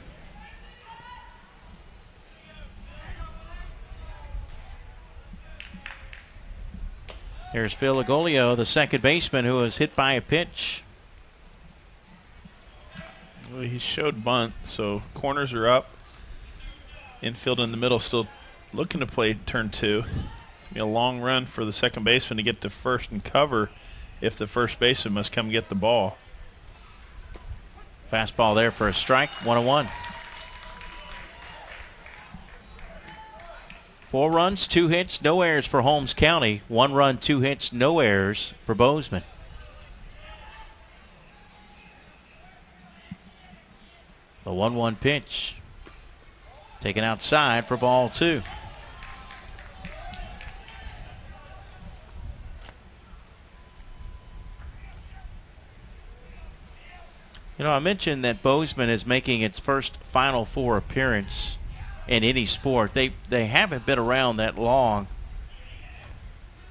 Here's Phil Agolio, the second baseman, who was hit by a pitch. Well, he showed bunt, so corners are up. Infield in the middle still looking to play turn 2. It's be a long run for the second baseman to get to first and cover if the first baseman must come get the ball. Fastball there for a strike, 1-1. 4 runs, 2 hits, no errors for Holmes County. 1 run, 2 hits, no errors for Bozeman. The 1-1 pitch taken outside for ball 2. You know, I mentioned that Bozeman is making its first Final Four appearance in any sport. They haven't been around that long.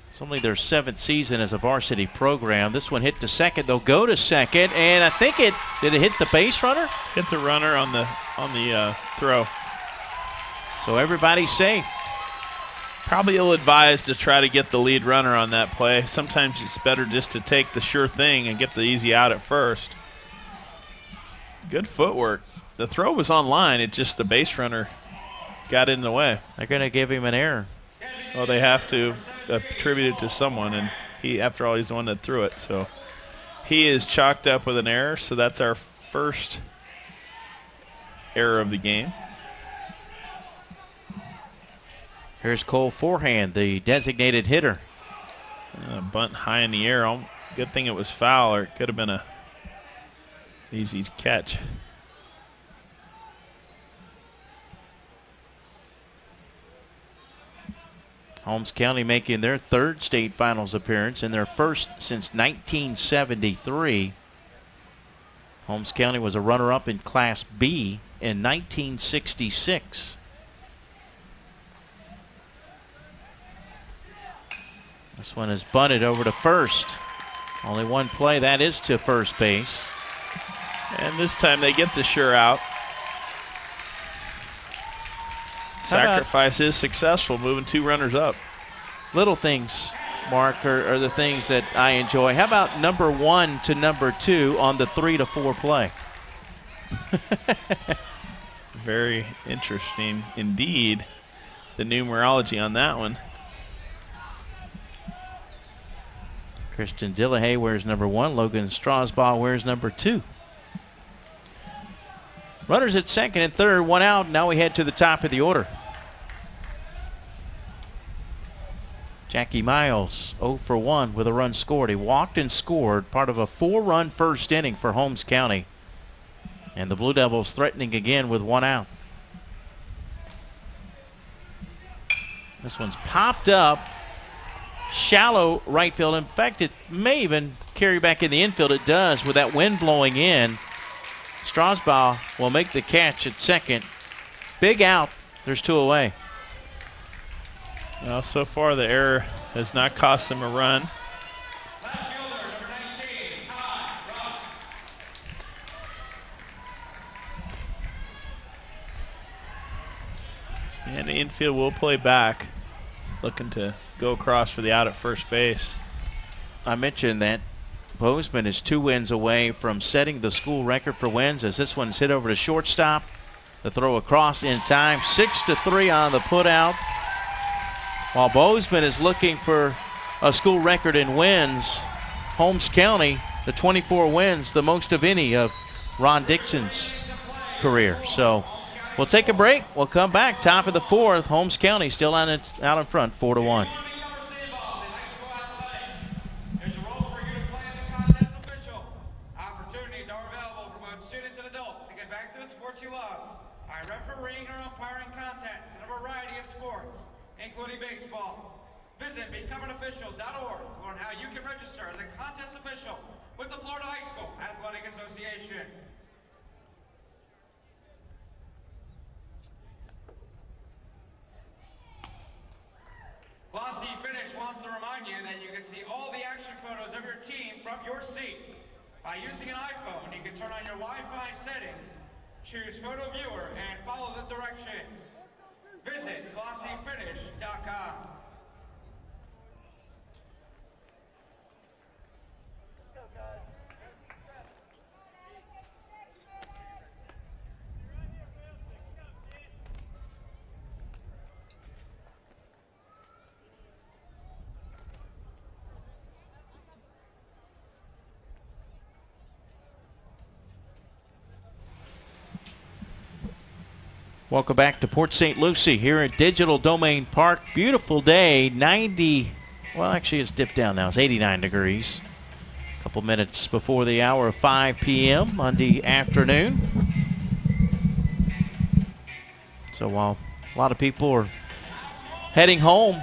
It's only their 7th season as a varsity program. This one hit to second. They'll go to second, and I think did it hit the base runner? Hit the runner on the throw. So everybody's safe. Probably ill-advised to try to get the lead runner on that play. Sometimes it's better just to take the sure thing and get the easy out at first. Good footwork. The throw was on line. It just the base runner got in the way. They're going to give him an error. Well, they have to attribute it to someone, and he, after all, he's the one that threw it. So he is chalked up with an error, so that's our first error of the game. Here's Cole Forehand, the designated hitter. Bunt high in the air. Good thing it was foul, or it could have been a easy catch. Holmes County making their 3rd state finals appearance and their first since 1973. Holmes County was a runner-up in Class B in 1966. This one is bunted over to first. Only one play, that is to first base. And this time they get the sure out. Sacrifice is successful, moving 2 runners up. Little things, Mark, are the things that I enjoy. How about number 1 to number 2 on the 3 to 4 play? Very interesting indeed, the numerology on that one. Christian Dillahay wears number 1. Logan Strasbaugh wears number 2. Runners at second and third, 1 out. Now we head to the top of the order. Jackie Miles 0 for 1 with a run scored. He walked and scored, part of a 4-run first inning for Holmes County. And the Blue Devils threatening again with 1 out. This one's popped up. Shallow right field. In fact, it may even carry back in the infield. It does with that wind blowing in. Strasbaugh will make the catch at second. Big out. There's 2 away. Well, so far the error has not cost them a run. And the infield will play back, looking to go across for the out at first base. I mentioned that Bozeman is 2 wins away from setting the school record for wins as this one's hit over to shortstop. The throw across in time. 6-3 on the putout. While Bozeman is looking for a school record in wins, Holmes County, the 24 wins, the most of any of Ron Dixon's career. So we'll take a break. We'll come back. Top of the 4th. Holmes County still out in front, 4-1. Including baseball. Visit becomeanofficial.org to learn how you can register as a contest official with the Florida High School Athletic Association. remind you that you can see all the action photos of your team from your seat. By using an iPhone, you can turn on your Wi-Fi settings, choose Photo Viewer, and follow the directions. Visit glossyfinish.com. Welcome back to Port St. Lucie here at Digital Domain Park. Beautiful day, 90, well actually it's dipped down now, it's 89 degrees. A couple minutes before the hour of 5 p.m. Monday afternoon. So while a lot of people are heading home,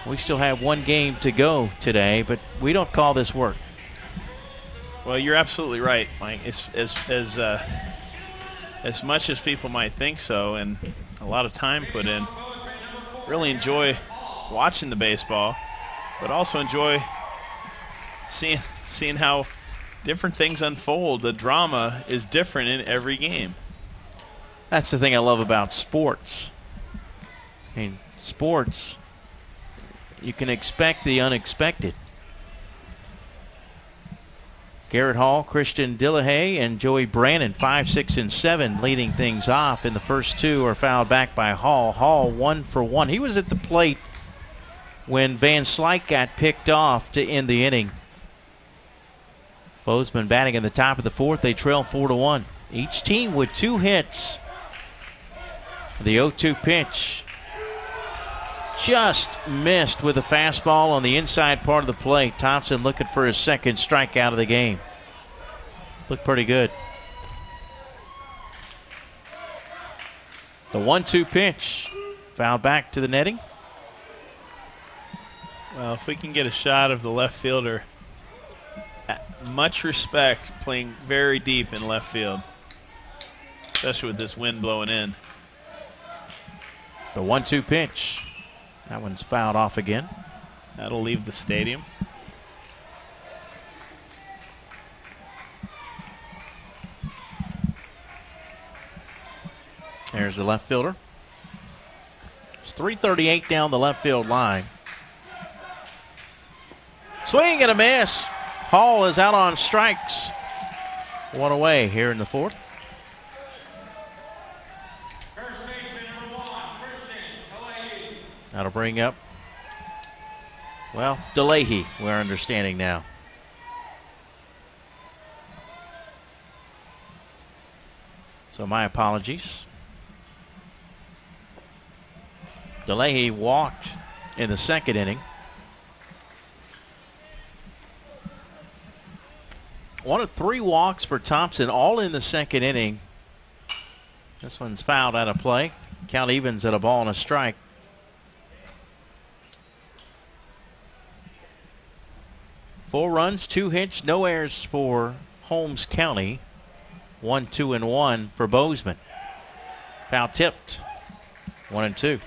we still have one game to go today, but we don't call this work. Well, you're absolutely right, Mike. It's as much as people might think so, and a lot of time put in, really enjoy watching the baseball, but also enjoy seeing how different things unfold. The drama is different in every game. That's the thing I love about sports. I mean, sports, you can expect the unexpected. Garrett Hall, Christian Dillahay, and Joey Brannon, 5, 6, and 7, leading things off. In the first two are fouled back by Hall. Hall 1 for 1. He was at the plate when Van Slyke got picked off to end the inning. Bozeman batting in the top of the fourth. They trail 4-1. Each team with 2 hits. The 0-2 pitch just missed with a fastball on the inside part of the plate. Thompson looking for his second strikeout of the game. Looked pretty good. The 1-2 pitch fouled back to the netting. Well, if we can get a shot of the left fielder, much respect, playing very deep in left field, especially with this wind blowing in. The 1-2 pitch. That one's fouled off again. That'll leave the stadium. There's the left fielder. It's 338 down the left field line. Swing and a miss. Hall is out on strikes. One away here in the fourth. That'll bring up, well, DeLahey, we're understanding now. So my apologies. DeLahey walked in the second inning. One of 3 walks for Thompson, all in the second inning. This one's fouled out of play. Count evens at a ball and a strike. Four runs, 2 hits, no errors for Holmes County. 1, 2, and 1 for Bozeman. Foul tipped. 1 and 2.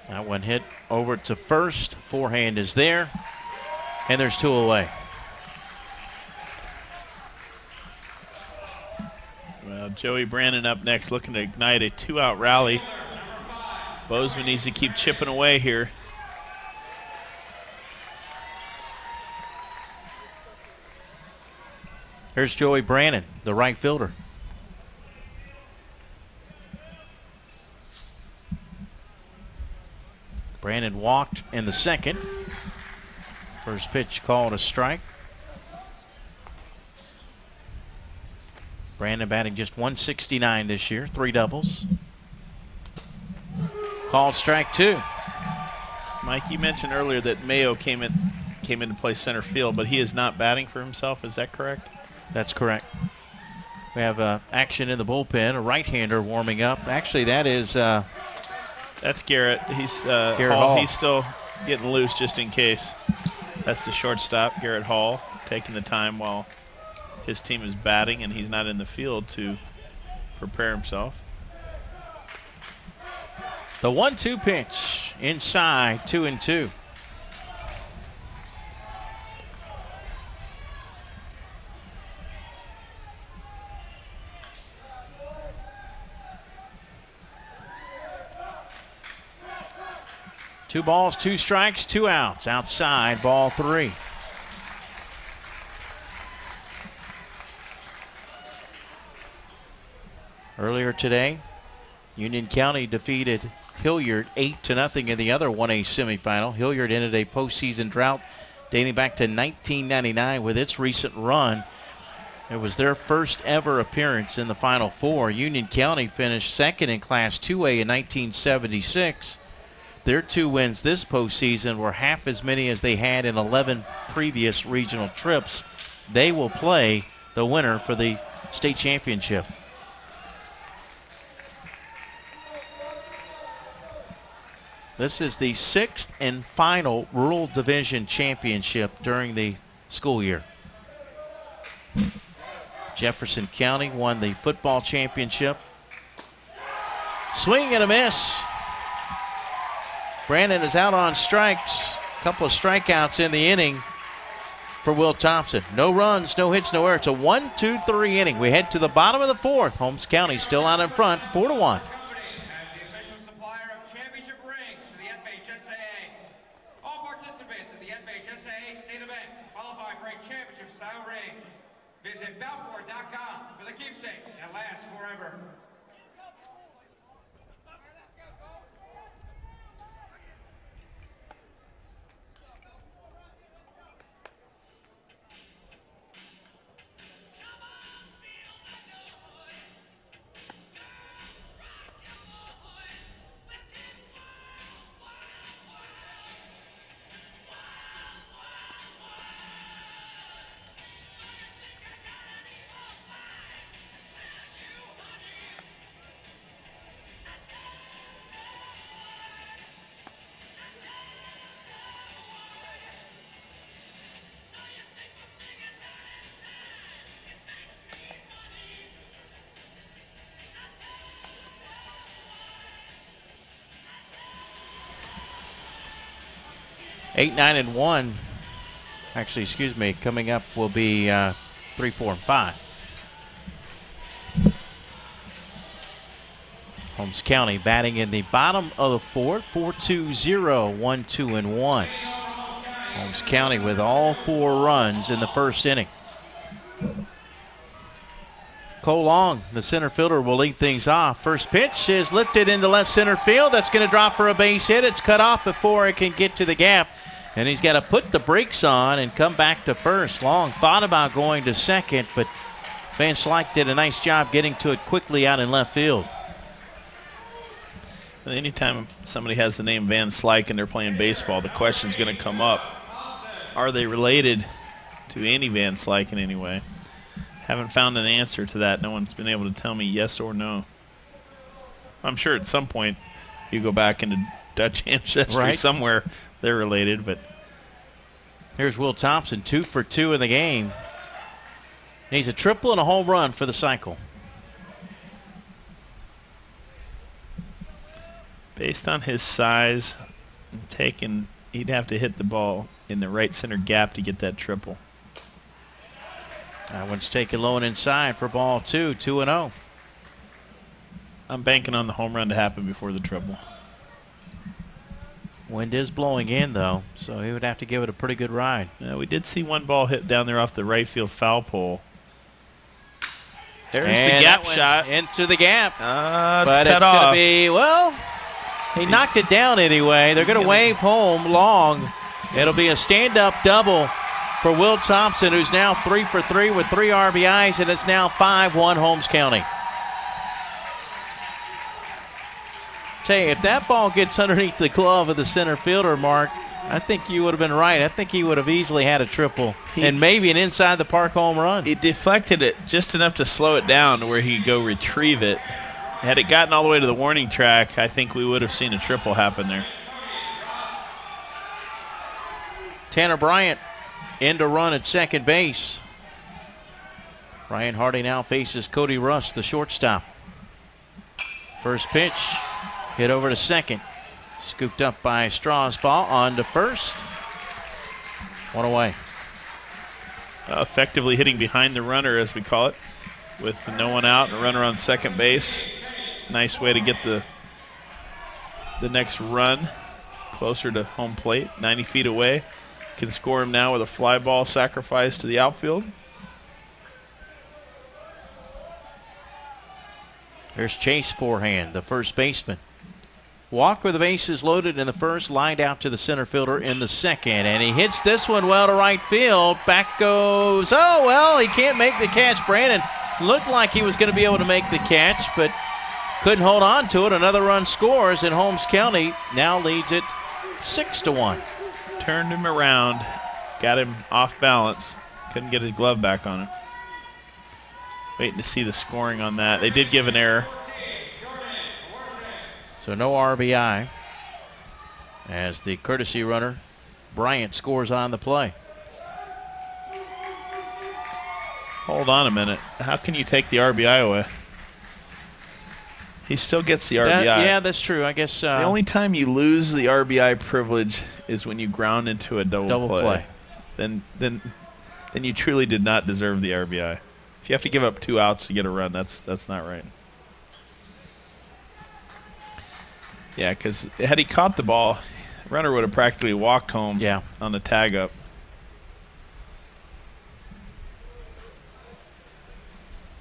That one hit over to first. Forehand is there. And there's 2 away. Well, Joey Brannon up next, looking to ignite a 2-out rally. Bozeman needs to keep chipping away here. Here's Joey Brannon, the right fielder. Brannon walked in the second. First pitch called a strike. Brannon batting just 169 this year, 3 doubles. Called strike 2. Mike, you mentioned earlier that Mayo came in to play center field, but he is not batting for himself. Is that correct? That's correct. We have action in the bullpen. A right-hander warming up. Actually, that is that's Garrett. He's Garrett Hall. He's still getting loose just in case. That's the shortstop, Garrett Hall. taking the time while his team is batting and he's not in the field to prepare himself. The 1-2 pitch inside, 2-2. Two balls, two strikes, two outs. Outside, ball 3. Earlier today, Union County defeated Hilliard 8-0 in the other 1A semifinal. Hilliard ended a postseason drought dating back to 1999 with its recent run. It was their first ever appearance in the Final Four. Union County finished second in Class 2A in 1976. Their 2 wins this postseason were half as many as they had in 11 previous regional trips. They will play the winner for the state championship. This is the 6th and final Rural Division Championship during the school year. Jefferson County won the football championship. Swing and a miss. Brandon is out on strikes. A couple of strikeouts in the inning for Will Thompson. No runs, no hits, no errors. It's a 1-2-3 inning. We head to the bottom of the 4th. Holmes County still out in front, 4-1. Visit Balfour.com for the keepsakes that last forever. Eight, 9, and 1. Actually, excuse me. Coming up will be 3, 4, and 5. Holmes County batting in the bottom of the 4th. 4-2-0, 1, 2, and 1. Holmes County with all 4 runs in the first inning. Cole Long, the center fielder, will lead things off. First pitch is lifted into left center field. That's going to drop for a base hit. It's cut off before it can get to the gap. And he's got to put the brakes on and come back to first. Long thought about going to second, but Van Slyke did a nice job getting to it quickly out in left field. Anytime somebody has the name Van Slyke and they're playing baseball, the question's going to come up. Are they related to any Van Slyke in any way? Haven't found an answer to that. No one's been able to tell me yes or no. I'm sure at some point you go back into Dutch ancestry somewhere they're related, but here's Will Thompson, 2 for 2 in the game. He's a triple and a home run for the cycle. Based on his size, he'd have to hit the ball in the right center gap to get that triple. That one's taken low and inside for ball 2, 2-0. I'm banking on the home run to happen before the triple. Wind is blowing in, though, so he would have to give it a pretty good ride. Yeah, we did see one ball hit down there off the right field foul pole. There's and the gap shot. Into the gap. But it's going to be, well, he knocked it down anyway. They're going to wave home Long. It'll be a stand-up double for Will Thompson, who's now 3 for 3 with 3 RBIs, and it's now 5-1 Holmes County. Tell you, if that ball gets underneath the glove of the center fielder, Mark, I think you would have been right. I think he would have easily had a triple and maybe an inside the park home run. It deflected it just enough to slow it down to where he could go retrieve it. Had it gotten all the way to the warning track, I think we would have seen a triple happen there. Tanner Bryant in to run at second base. Ryan Hardy now faces Cody Russ, the shortstop. First pitch, hit over to second. Scooped up by Strasbaugh on to first. One away. Effectively hitting behind the runner, as we call it, with no one out and a runner on second base. Nice way to get the next run closer to home plate, 90 feet away. Can score him now with a fly ball sacrifice to the outfield. There's Chase forehand, the first baseman. Walk with the bases loaded in the first, lined out to the center fielder in the second, and he hits this one well to right field. Back goes, oh, well, he can't make the catch. Brandon looked like he was going to be able to make the catch, but couldn't hold on to it. Another run scores, and Holmes County now leads it 6-1. Turned him around, got him off balance. Couldn't get his glove back on him. Waiting to see the scoring on that. They did give an error. So no RBI as the courtesy runner, Bryant, scores on the play. Hold on a minute. How can you take the RBI away? He still gets the RBI. Yeah, that's true. I guess the only time you lose the RBI privilege is when you ground into a double play. Then you truly did not deserve the RBI. If you have to give up 2 outs to get a run, that's not right. Yeah, because had he caught the ball, the runner would have practically walked home on the tag up.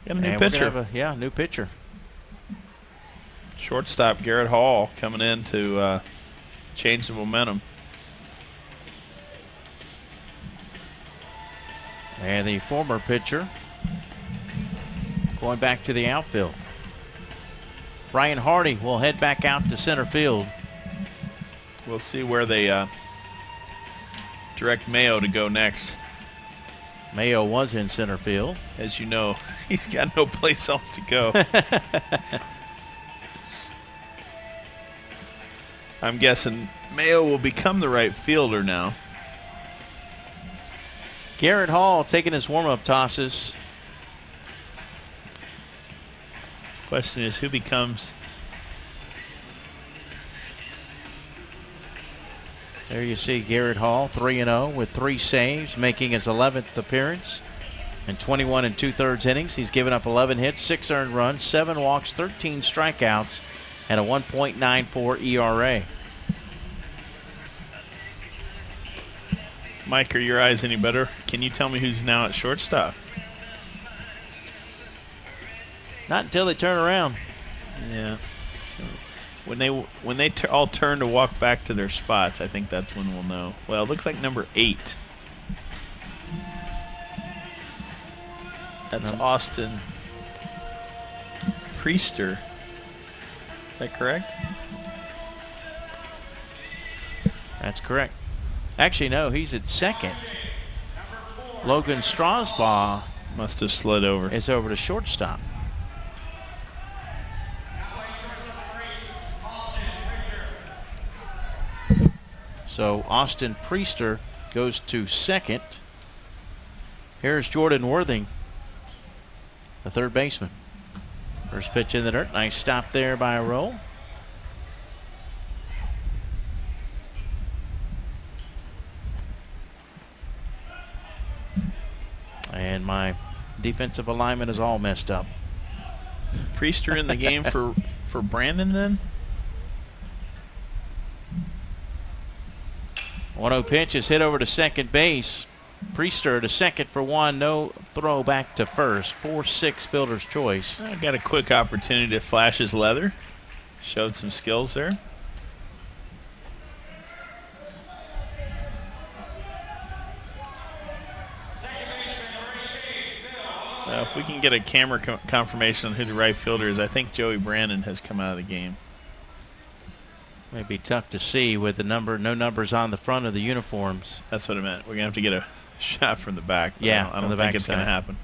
Got a new pitcher. New pitcher. Shortstop Garrett Hall coming in to change the momentum. And the former pitcher going back to the outfield. Ryan Hardy will head back out to center field. We'll see where they direct Mayo to go next. Mayo was in center field. As you know, he's got no place else to go. I'm guessing Mayo will become the right fielder now. Garrett Hall taking his warm-up tosses. Question is, who becomes? There you see Garrett Hall, 3-0 with 3 saves, making his 11th appearance in 21 2/3 innings. He's given up 11 hits, 6 earned runs, 7 walks, 13 strikeouts, and a 1.94 ERA. Mike, are your eyes any better? Can you tell me who's now at shortstop? Not until they turn around. Yeah. So when they all turn to walk back to their spots, I think that's when we'll know. Well, it looks like number 8. That's Austin Priester. Is that correct? That's correct. Actually, no, he's at second. Logan Strasbaugh must have slid over. Is over to shortstop. So Austin Priester goes to second. Here's Jordan Worthing, the third baseman. First pitch in the dirt. Nice stop there by Roll. And my defensive alignment is all messed up. Priester in the game for Brandon then? 1-0 pitch is hit over to second base. Priester to second for 1. No throw back to first. 4-6 fielder's choice. Got a quick opportunity to flash his leather. Showed some skills there. If we can get a camera confirmation on who the right fielder is, I think Joey Brandon has come out of the game. May be tough to see with the no numbers on the front of the uniforms. That's what I meant. We're going to have to get a shot from the back. Yeah, I don't think it's going to happen.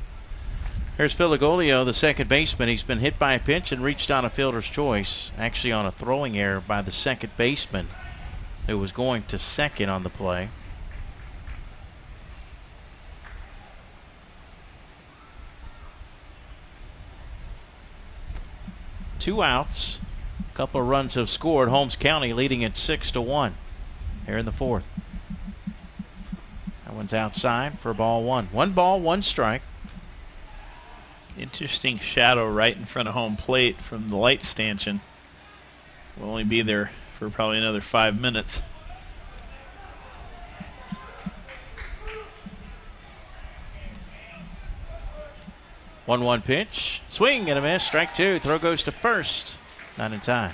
Here's Filigolio, the second baseman. He's been hit by a pitch and reached on a fielder's choice. Actually on a throwing error by the second baseman who was going to second on the play. 2 outs. A couple of runs have scored. Holmes County leading at 6-1 here in the 4th. That one's outside for ball 1. 1 ball, 1 strike. Interesting shadow right in front of home plate from the light stanchion. Will only be there for probably another 5 minutes. One pitch. Swing and a miss. Strike 2. Throw goes to first. Not in time.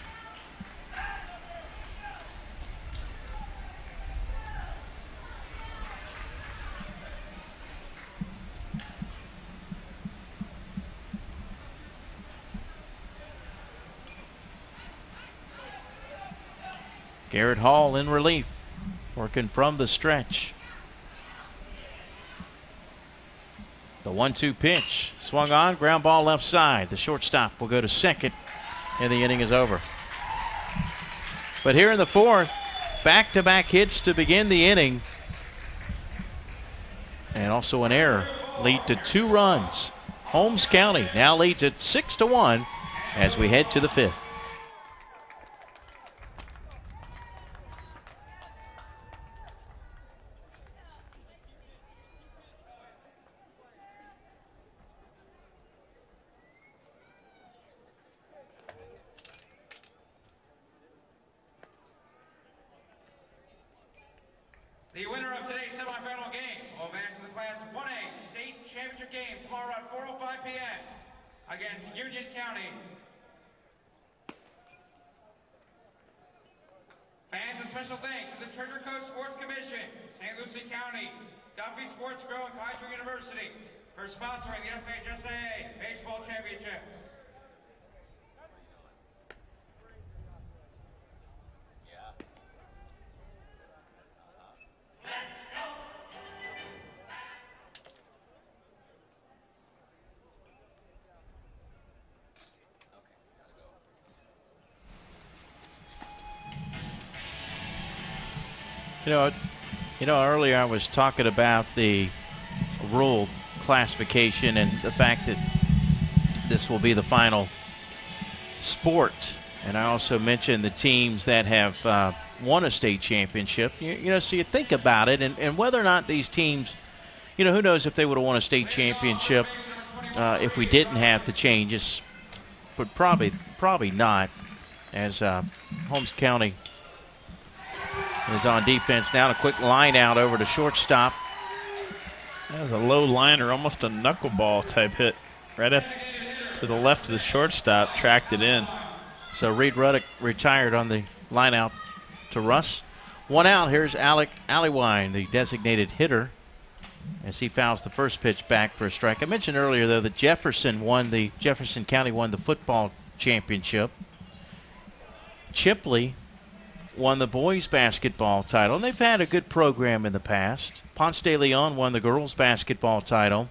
Garrett Hall in relief, working from the stretch. The 1-2 pitch. Swung on. Ground ball left side. The shortstop will go to second, and the inning is over. But here in the 4th, back-to-back hits to begin the inning. And also an error lead to 2 runs. Holmes County now leads at 6-1 as we head to the 5th. The winner of today's semifinal game will advance to the Class 1A State Championship game tomorrow at 4:05 p.m. against Union County. Fans, a special thanks to the Treasure Coast Sports Commission, St. Lucie County, Duffy Sports Grow, and Kaiser University for sponsoring the FHSAA Baseball Championships. You know, earlier I was talking about the rule classification and the fact that this will be the final sport. And I also mentioned the teams that have won a state championship. So you think about it and whether or not these teams, who knows if they would have won a state championship if we didn't have the changes, but probably not, as Holmes County is on defense now. A quick line out over to shortstop. That was a low liner, almost a knuckleball type hit right up to the left of the shortstop, tracked it in. So Reed Ruddock retired on the line out to Russ. 1 out. Here's Alec Alleywine, the designated hitter, as he fouls the first pitch back for a strike. I mentioned earlier, though, that Jefferson County won the football championship. Chipley won the boys basketball title, and they've had a good program in the past. Ponce de Leon won the girls basketball title.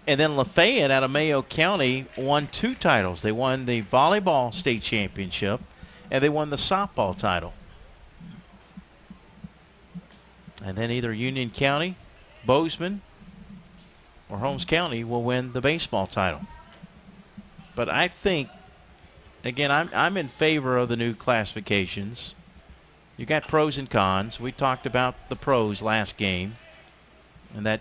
And then Lafayette out of Mayo County won 2 titles. They won the volleyball state championship, and they won the softball title. And then either Union County, Bozeman, or Holmes County will win the baseball title. But I think, again, I'm in favor of the new classifications. You got pros and cons. We talked about the pros last game, and that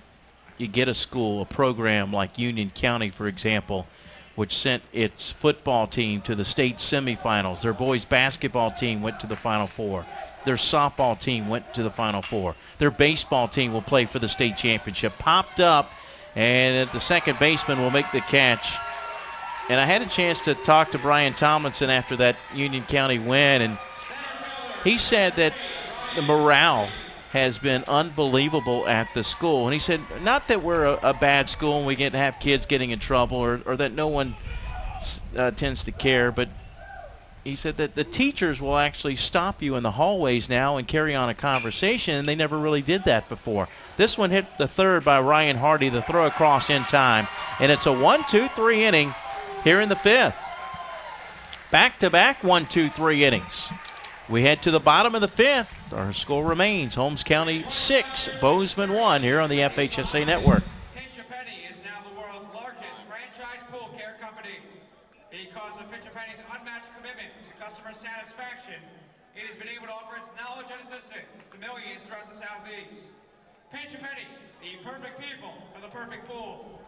you get a program like Union County, for example, which sent its football team to the state semifinals. Their boys basketball team went to the Final Four. Their softball team went to the Final Four. Their baseball team will play for the state championship. Popped up, and the second baseman will make the catch. And I had a chance to talk to Brian Tomlinson after that Union County win, and he said that the morale has been unbelievable at the school. And he said, not that we're a bad school and we get to have kids getting in trouble or that no one tends to care, but he said that the teachers will actually stop you in the hallways now and carry on a conversation, and they never really did that before. This one hit the third by Ryan Hardy, the throw across in time, and it's a 1-2-3 inning here in the 5th. Back-to-back 1-2-3 innings. We head to the bottom of the 5th. Our score remains Holmes County 6, Bozeman 1 here on the FHSAA Network. Pinch a Penny is now the world's largest franchise pool care company. Because of Pinch a Penny's unmatched customer satisfaction, it has been able to offer its knowledge and assistance to millions throughout the Southeast. Pinch a penny, the perfect people for the perfect pool.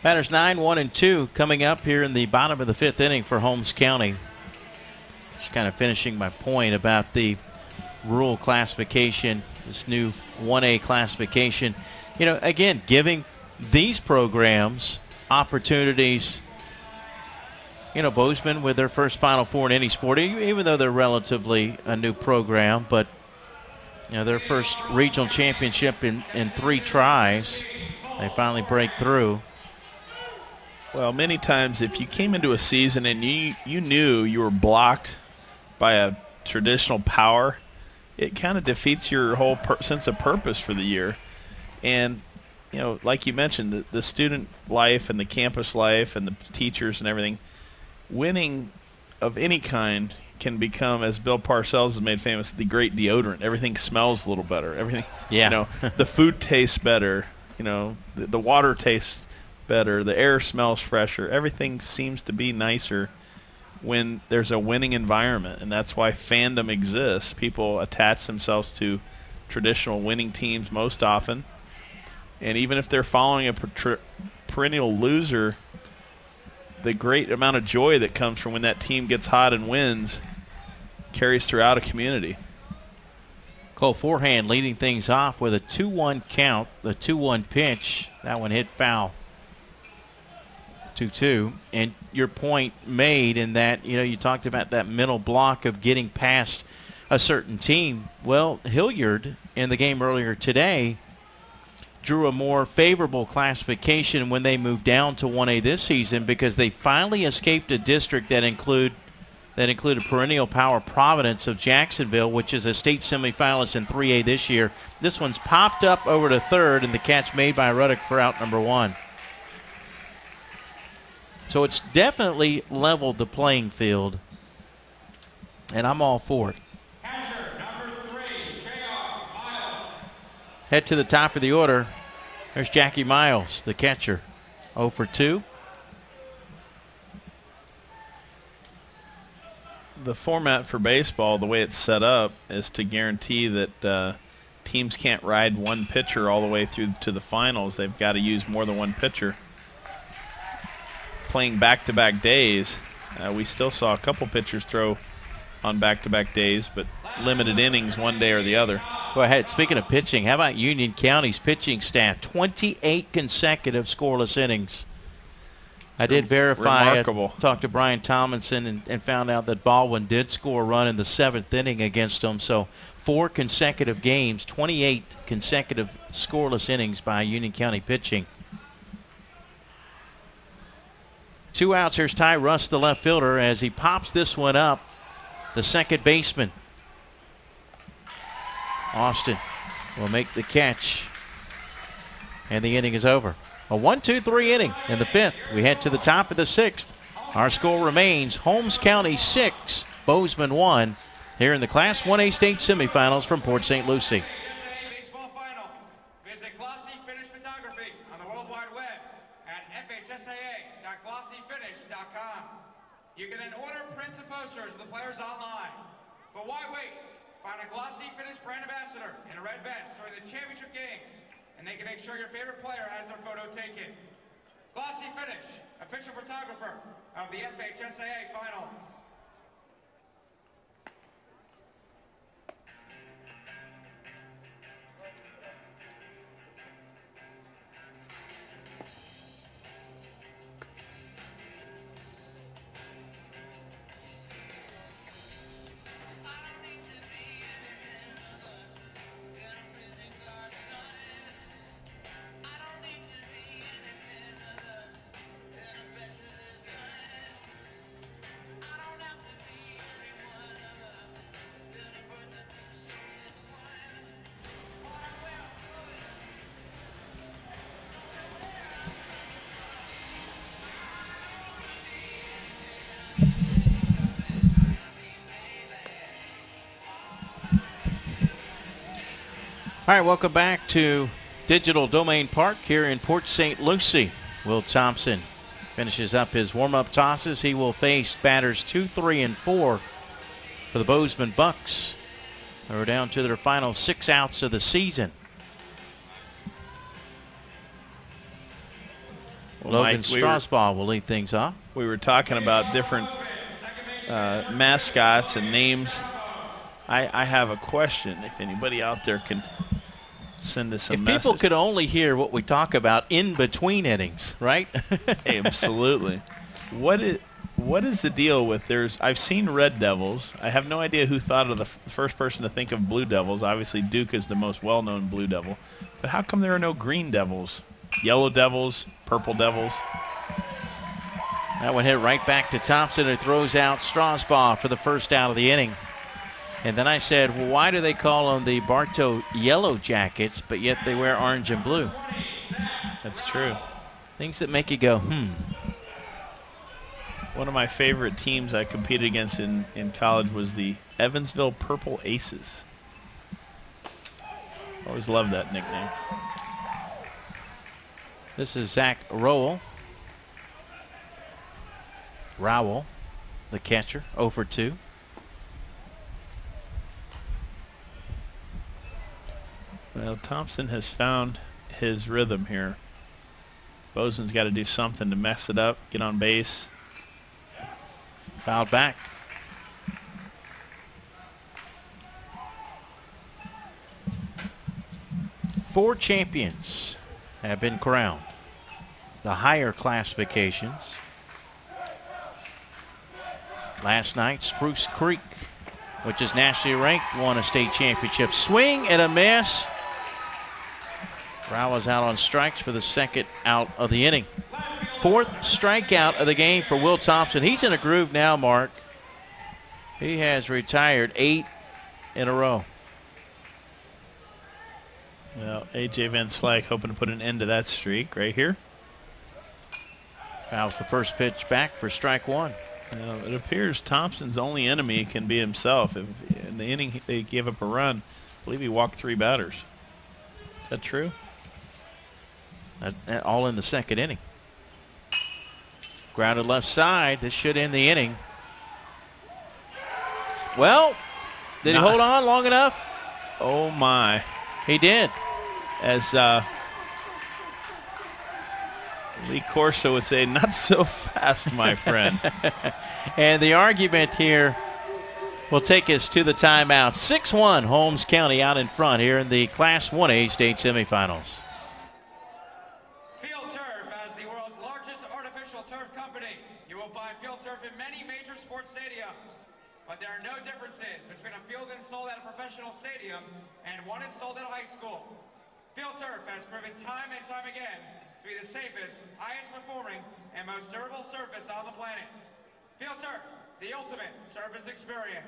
Batters 9, 1, and 2 coming up here in the bottom of the 5th inning for Holmes County. Just kind of finishing my point about the rural classification, this new 1A classification. You know, again, giving these programs opportunities. You know, Bozeman with their first Final Four in any sport, even though they're relatively a new program, but you know, their first regional championship in 3 tries. They finally break through. Well, many times if you came into a season and you knew you were blocked by a traditional power, it kind of defeats your whole sense of purpose for the year. And, you know, like you mentioned, the student life and the campus life and the teachers and everything, winning of any kind can become, as Bill Parcells has made famous, the great deodorant. Everything smells a little better. Everything, yeah. You know, the food tastes better. You know, the water tastes better. The air smells fresher. Everything seems to be nicer when there's a winning environment, and that's why fandom exists. People attach themselves to traditional winning teams most often, and even if they're following a perennial loser, the great amount of joy that comes from when that team gets hot and wins carries throughout a community. Cole Forehand leading things off with a 2-1 count. The 2-1 pitch, that one hit foul. 2-2. And your point made in that, you know, you talked about that mental block of getting past a certain team. Well, Hilliard in the game earlier today drew a more favorable classification when they moved down to 1A this season, because they finally escaped a district that included perennial power Providence of Jacksonville, which is a state semifinalist in 3A this year. This one's popped up over to third, and the catch made by Ruddock for out number 1. So it's definitely leveled the playing field, and I'm all for it. Head to the top of the order. There's Jackie Miles, the catcher, 0 for 2. The format for baseball, the way it's set up, is to guarantee that teams can't ride one pitcher all the way through to the finals. They've got to use more than one pitcher. Playing back-to-back days, we still saw a couple pitchers throw on back-to-back days, but limited innings one day or the other. Go ahead. Speaking of pitching, how about Union County's pitching staff? 28 consecutive scoreless innings. I did verify. Remarkable. I talked to Brian Tomlinson and found out that Baldwin did score a run in the 7th inning against them. So 4 consecutive games, 28 consecutive scoreless innings by Union County pitching. 2 outs. Here's Ty Russ, the left fielder, as he pops this one up. The second baseman, Austin, will make the catch, and the inning is over. A 1-2-3 inning in the 5th. We head to the top of the 6th. Our score remains Holmes County 6, Bozeman 1, here in the Class 1A state semifinals from Port St. Lucie. Baseball finals. Visit Glossy Finish Photography on the World Wide Web at FHSAA.glossyfinish.com. You can then order prints and posters of the players online. But why wait? Find a Glossy Finish brand ambassador in a red vest during the championship games, and they can make sure your favorite player has their photo taken. Glossy Finish, official photographer of the FHSAA Finals. All right, welcome back to Digital Domain Park here in Port St. Lucie. Will Thompson finishes up his warm-up tosses. He will face batters 2, 3, and 4 for the Bozeman Bucks. They're down to their final 6 outs of the season. Well, Logan Mike, Strasbaugh will lead things off. We were talking about different mascots and names. I have a question. If anybody out there can send us a message. If people could only hear what we talk about in between innings, right? Absolutely. What is the deal with I've seen Red Devils. I have no idea who thought of the first person to think of Blue Devils. Obviously, Duke is the most well-known Blue Devil. But how come there are no Green Devils? Yellow Devils, Purple Devils? That one hit right back to Thompson, who throws out Strasbaugh for the first out of the inning. And then I said, well, why do they call them the Bartow Yellow Jackets, but yet they wear orange and blue? That's true. Things that make you go, One of my favorite teams I competed against in college was the Evansville Purple Aces. Always loved that nickname. This is Zach Rowell, the catcher, 0 for 2. Well, Thompson has found his rhythm here. Bozeman's got to do something to mess it up, get on base. Fouled back. Four champions have been crowned. The higher classifications. Last night, Spruce Creek, which is nationally ranked, won a state championship. Swing and a miss. Rao was out on strikes for the second out of the inning. Fourth strikeout of the game for Will Thompson. He's in a groove now, Mark. He has retired 8 in a row. Well, A.J. Van Slyke hoping to put an end to that streak right here. Fouls the first pitch back for strike 1. It appears Thompson's only enemy can be himself. If in the inning they gave up a run, I believe he walked 3 batters. Is that true? All in the second inning. Grounded left side. This should end the inning. Well, did he hold on long enough? Oh, my. He did. As Lee Corso would say, not so fast, my friend. And the argument here will take us to the timeout. 6-1, Holmes County out in front here in the Class 1A state semifinals. Field Turf, as the world's largest artificial turf company, you will find Field Turf in many major sports stadiums. But there are no differences between a field installed at a professional stadium and one installed at a high school. Field Turf has proven time and time again to be the safest, highest performing, and most durable surface on the planet. Field Turf, the ultimate surface experience.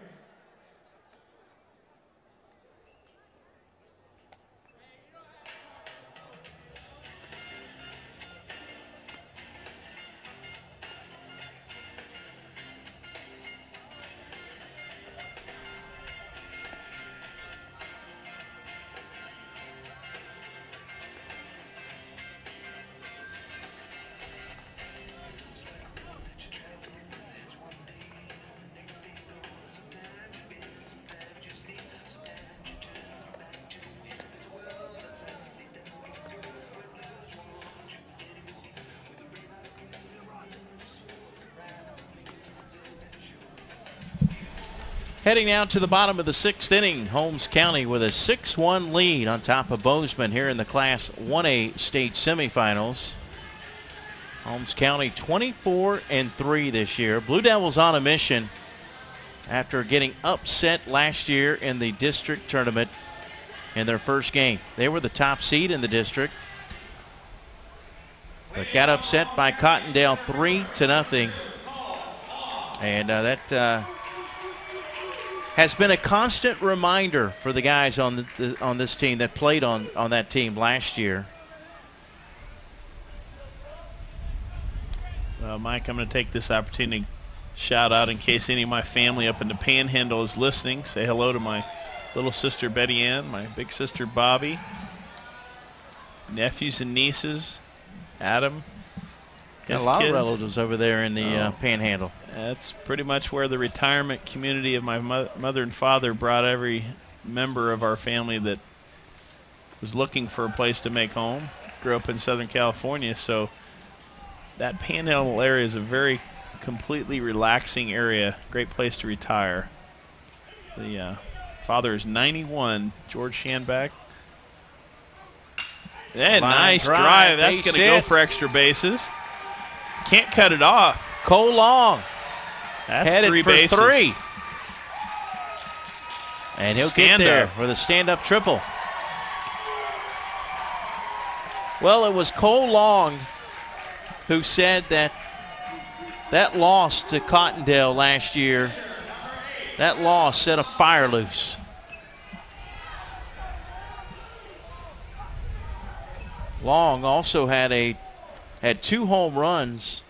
Heading now to the bottom of the 6th inning, Holmes County with a 6-1 lead on top of Bozeman here in the Class 1A state semifinals. Holmes County 24-3 this year. Blue Devils on a mission after getting upset last year in the district tournament in their first game. They were the top seed in the district, but got upset by Cottondale 3-0. And that has been a constant reminder for the guys on this team that played on that team last year. Mike, I'm going to take this opportunity to shout out in case any of my family up in the Panhandle is listening. Say hello to my Little sister Betty Ann, my big sister Bobby, nephews and nieces, Adam. Got a lot kids. of relatives over there in the Panhandle. That's pretty much where the retirement community of my mother and father brought every member of our family that was looking for a place to make home. Grew up in Southern California, so that Panhandle area is a very completely relaxing area. Great place to retire. The father is 91, George Shanback. Nice drive. That's going to go for extra bases. Can't cut it off. Cole Long. That's headed 3 for bases. 3. And he'll get there with a stand-up triple. Well, it was Cole Long who said that loss to Cottondale last year, that loss set a fire loose. Long also had 2 home runs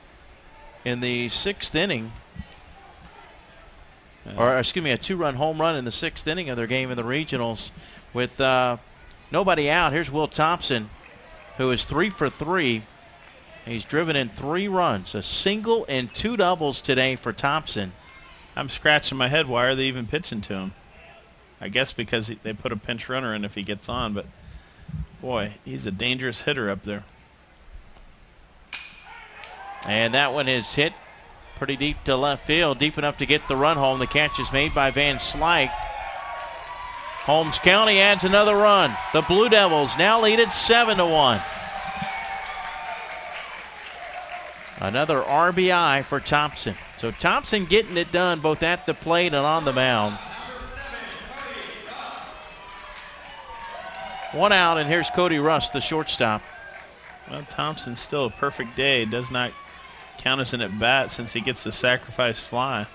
in the 6th inning. Or excuse me, a 2-run home run in the 6th inning of their game in the regionals with nobody out. Here's Will Thompson, who is 3 for 3. He's driven in 3 runs, a single and 2 doubles today for Thompson. I'm scratching my head. Why are they even pitching to him? I guess because they put a pinch runner in if he gets on, but boy, he's a dangerous hitter up there. And that one is hit pretty deep to left field, deep enough to get the run home. The catch is made by Van Slyke. Holmes County adds another run. The Blue Devils now lead it 7-1. Another RBI for Thompson. So Thompson getting it done both at the plate and on the mound. 1 out, and here's Cody Russ, the shortstop. Well, Thompson's still a perfect day. Does not count as an at-bat since he gets the sacrifice fly.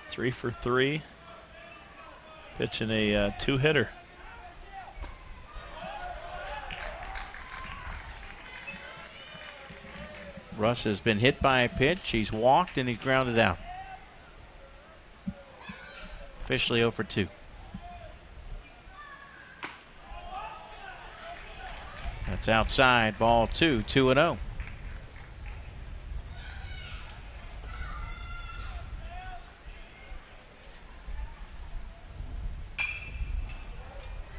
3 for 3. Pitching a 2-hitter. Russ has been hit by a pitch. He's walked and he's grounded out. Officially 0 for 2. That's outside, ball 2, 2-0.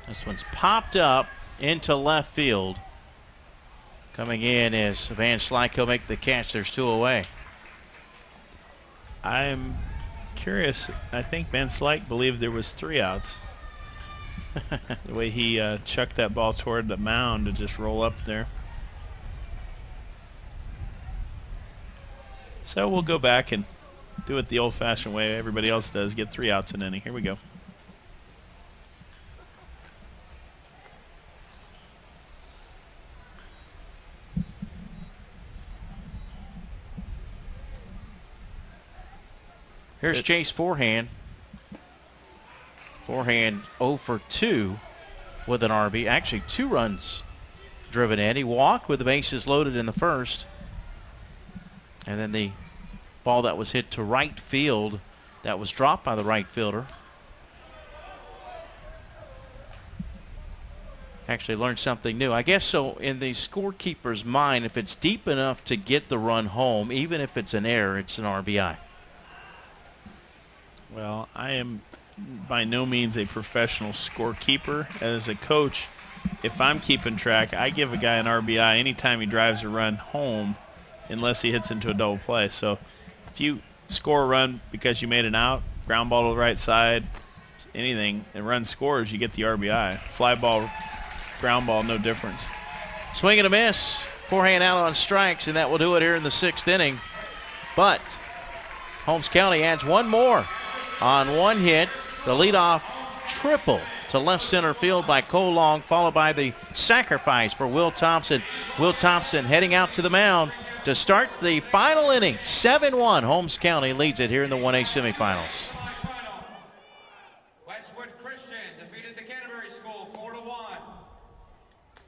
This one's popped up into left field. Coming in is Van Slyke. He'll make the catch. There's 2 away. I'm curious. I think Van Slyke believed there was 3 outs. The way he chucked that ball toward the mound to just roll up there. So we'll go back and do it the old-fashioned way everybody else does. Get 3 outs in an inning. Here we go. Here's Chase Forehand. Forehand 0 for 2 with an RB. Actually, 2 runs driven in. He walked with the bases loaded in the first. And then the ball that was hit to right field that was dropped by the right fielder. Actually learned something new. I guess so in the scorekeeper's mind, if it's deep enough to get the run home, even if it's an error, it's an RBI. Well, I am by no means a professional scorekeeper. As a coach, if I'm keeping track, I give a guy an RBI anytime he drives a run home unless he hits into a double play. So if you score a run because you made an out, ground ball to the right side, anything, and run scores, you get the RBI. Fly ball, ground ball, no difference. Swing and a miss. Forehand out on strikes, and that will do it here in the 6th inning. But Holmes County adds 1 more on 1 hit. The leadoff triple to left center field by Cole Long, followed by the sacrifice for Will Thompson. Will Thompson heading out to the mound to start the final inning. 7-1. Holmes County leads it here in the 1A semifinals. Westwood Christian defeated the Canterbury School 4-1.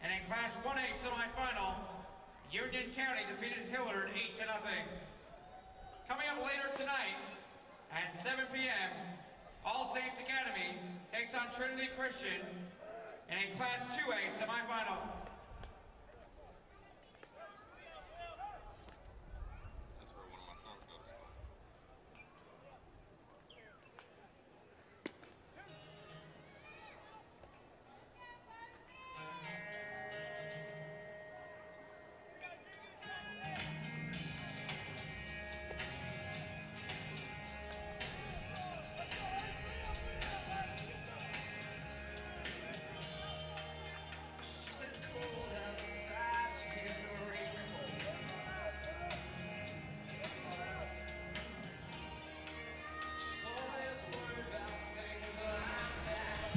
And in Class 1A semifinal, Union County defeated Hillard 8-0. Coming up later tonight at 7 p.m., All Saints Academy Class 2A semifinal. That's where one of my sons goes.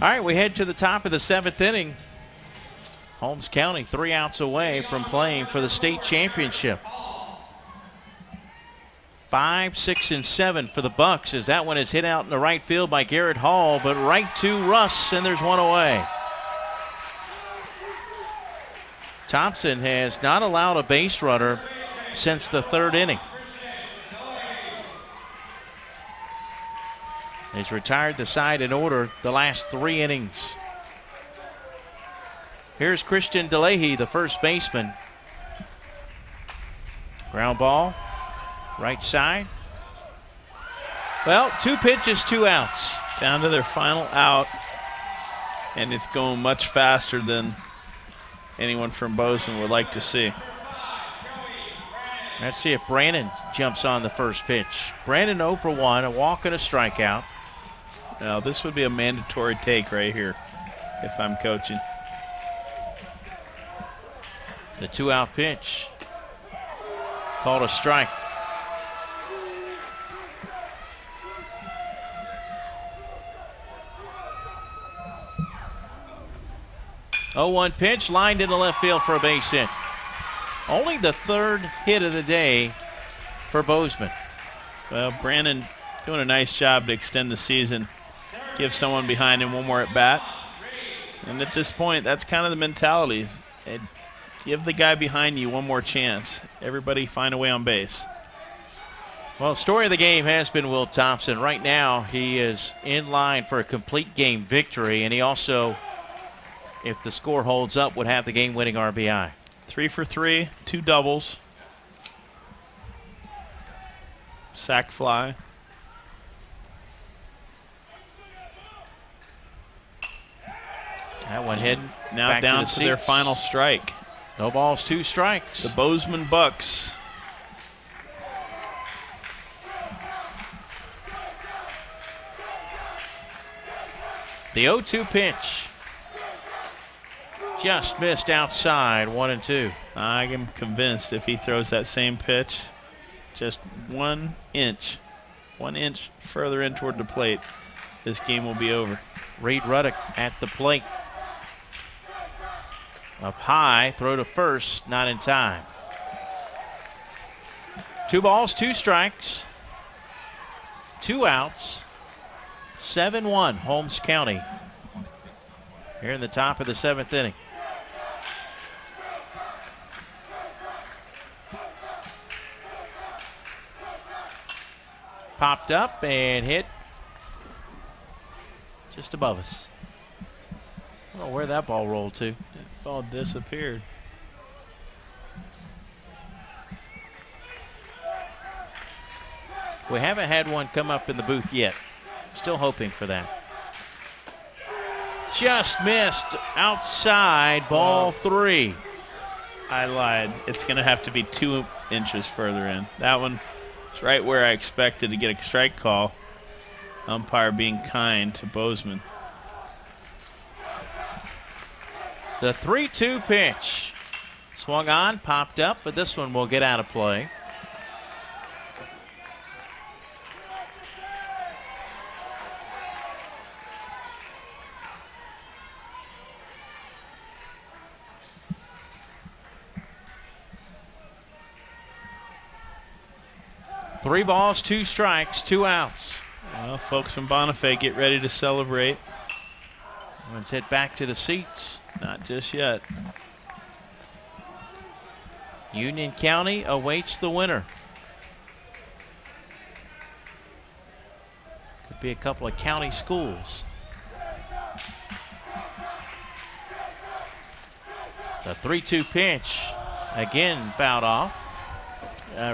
All right, we head to the top of the 7th inning. Holmes County 3 outs away from playing for the state championship. 5, 6, and 7 for the Bucks as that one is hit out in the right field by Garrett Hall, but right to Russ, and there's one away. Thompson has not allowed a base runner since the 3rd inning. He's retired the side in order the last 3 innings. Here's Christian DeLahey, the first baseman. Ground ball, right side. Well, 2 pitches, 2 outs. Down to their final out, and it's going much faster than anyone from Bozeman would like to see. Let's see if Brandon jumps on the first pitch. Brandon 0 for 1, a walk and a strikeout. Now, this would be a mandatory take right here if I'm coaching. The 2-out pitch. Called a strike. Oh, 1 pitch, lined into left field for a base hit. Only the 3rd hit of the day for Bozeman. Well, Brandon doing a nice job to extend the season. Give someone behind him one more at bat. And at this point, that's kind of the mentality. Give the guy behind you one more chance. Everybody find a way on base. Well, story of the game has been Will Thompson. Right now, he is in line for a complete game victory, and he also, if the score holds up, would have the game-winning RBI. 3 for 3, 2 doubles. Sac fly. That one hit Now back down to, to their final strike. No balls, 2 strikes. The Bozeman Bucks. The 0-2 pitch. Just missed outside, 1-2. I am convinced if he throws that same pitch just 1 inch further in toward the plate, this game will be over. Reed Ruddock at the plate. Up high, throw to first, not in time. 2 balls, 2 strikes, 2 outs, 7-1 Holmes County here in the top of the 7th inning. Popped up and hit just above us. I don't know where that ball rolled to. That ball disappeared. We haven't had one come up in the booth yet. Still hoping for that. Just missed outside, ball 3. I lied. It's going to have to be 2 inches further in. That one is right where I expected to get a strike call. Umpire being kind to Bozeman. The 3-2 pitch. Swung on, popped up, but this one will get out of play. Three balls, 2 strikes, 2 outs. Well, folks from Bonifay, get ready to celebrate. Let's head back to the seats. Not just yet. Union County awaits the winner. Could be a couple of county schools. The 3-2 pitch again fouled off.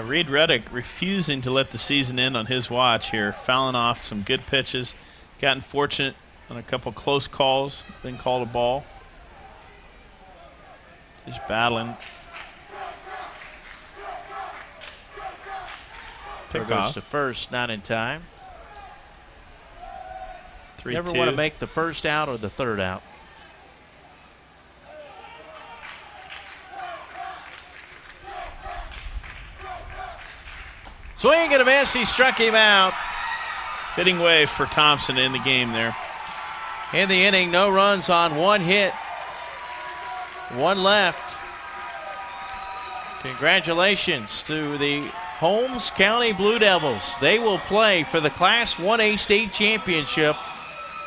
Reed Reddick refusing to let the season end on his watch here, fouling off some good pitches. Gotten fortunate on a couple close calls, been called a ball. Just battling. Pick Goes off. to first, not in time. 3-2. Never want to make the first out or the third out. Swing and a miss. He struck him out. Fitting way for Thompson in the game there. In the inning, no runs on one hit. One left. Congratulations to the Holmes County Blue Devils. They will play for the Class 1A state championship.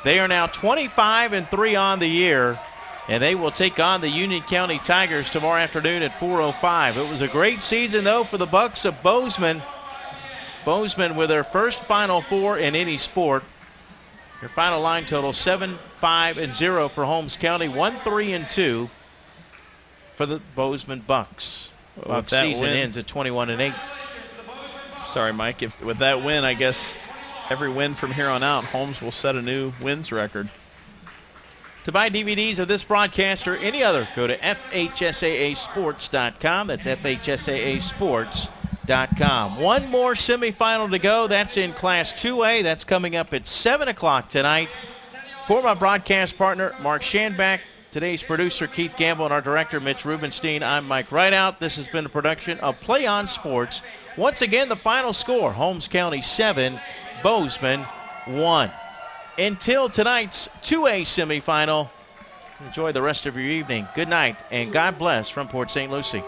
They are now 25-3 on the year, and they will take on the Union County Tigers tomorrow afternoon at 4:05. It was a great season, though, for the Bucks of Bozeman. Bozeman with their first Final Four in any sport. Your final line total 7-5-0 for Holmes County, 1-3-2 for the Bozeman Bucks. Bucks season ends at 21-8. Sorry, Mike. With that win, I guess every win from here on out, Holmes will set a new wins record. To buy DVDs of this broadcast or any other, go to FHSAAsports.com. That's FHSAAsports.com. One more semifinal to go. That's in Class 2A. That's coming up at 7 o'clock tonight. For my broadcast partner, Mark Schanbach, today's producer, Keith Gamble, and our director, Mitch Rubenstein, I'm Mike Rideout. This has been a production of Play On Sports. Once again, the final score, Holmes County 7, Bozeman 1. Until tonight's 2A semifinal, enjoy the rest of your evening. Good night, and God bless from Port St. Lucie.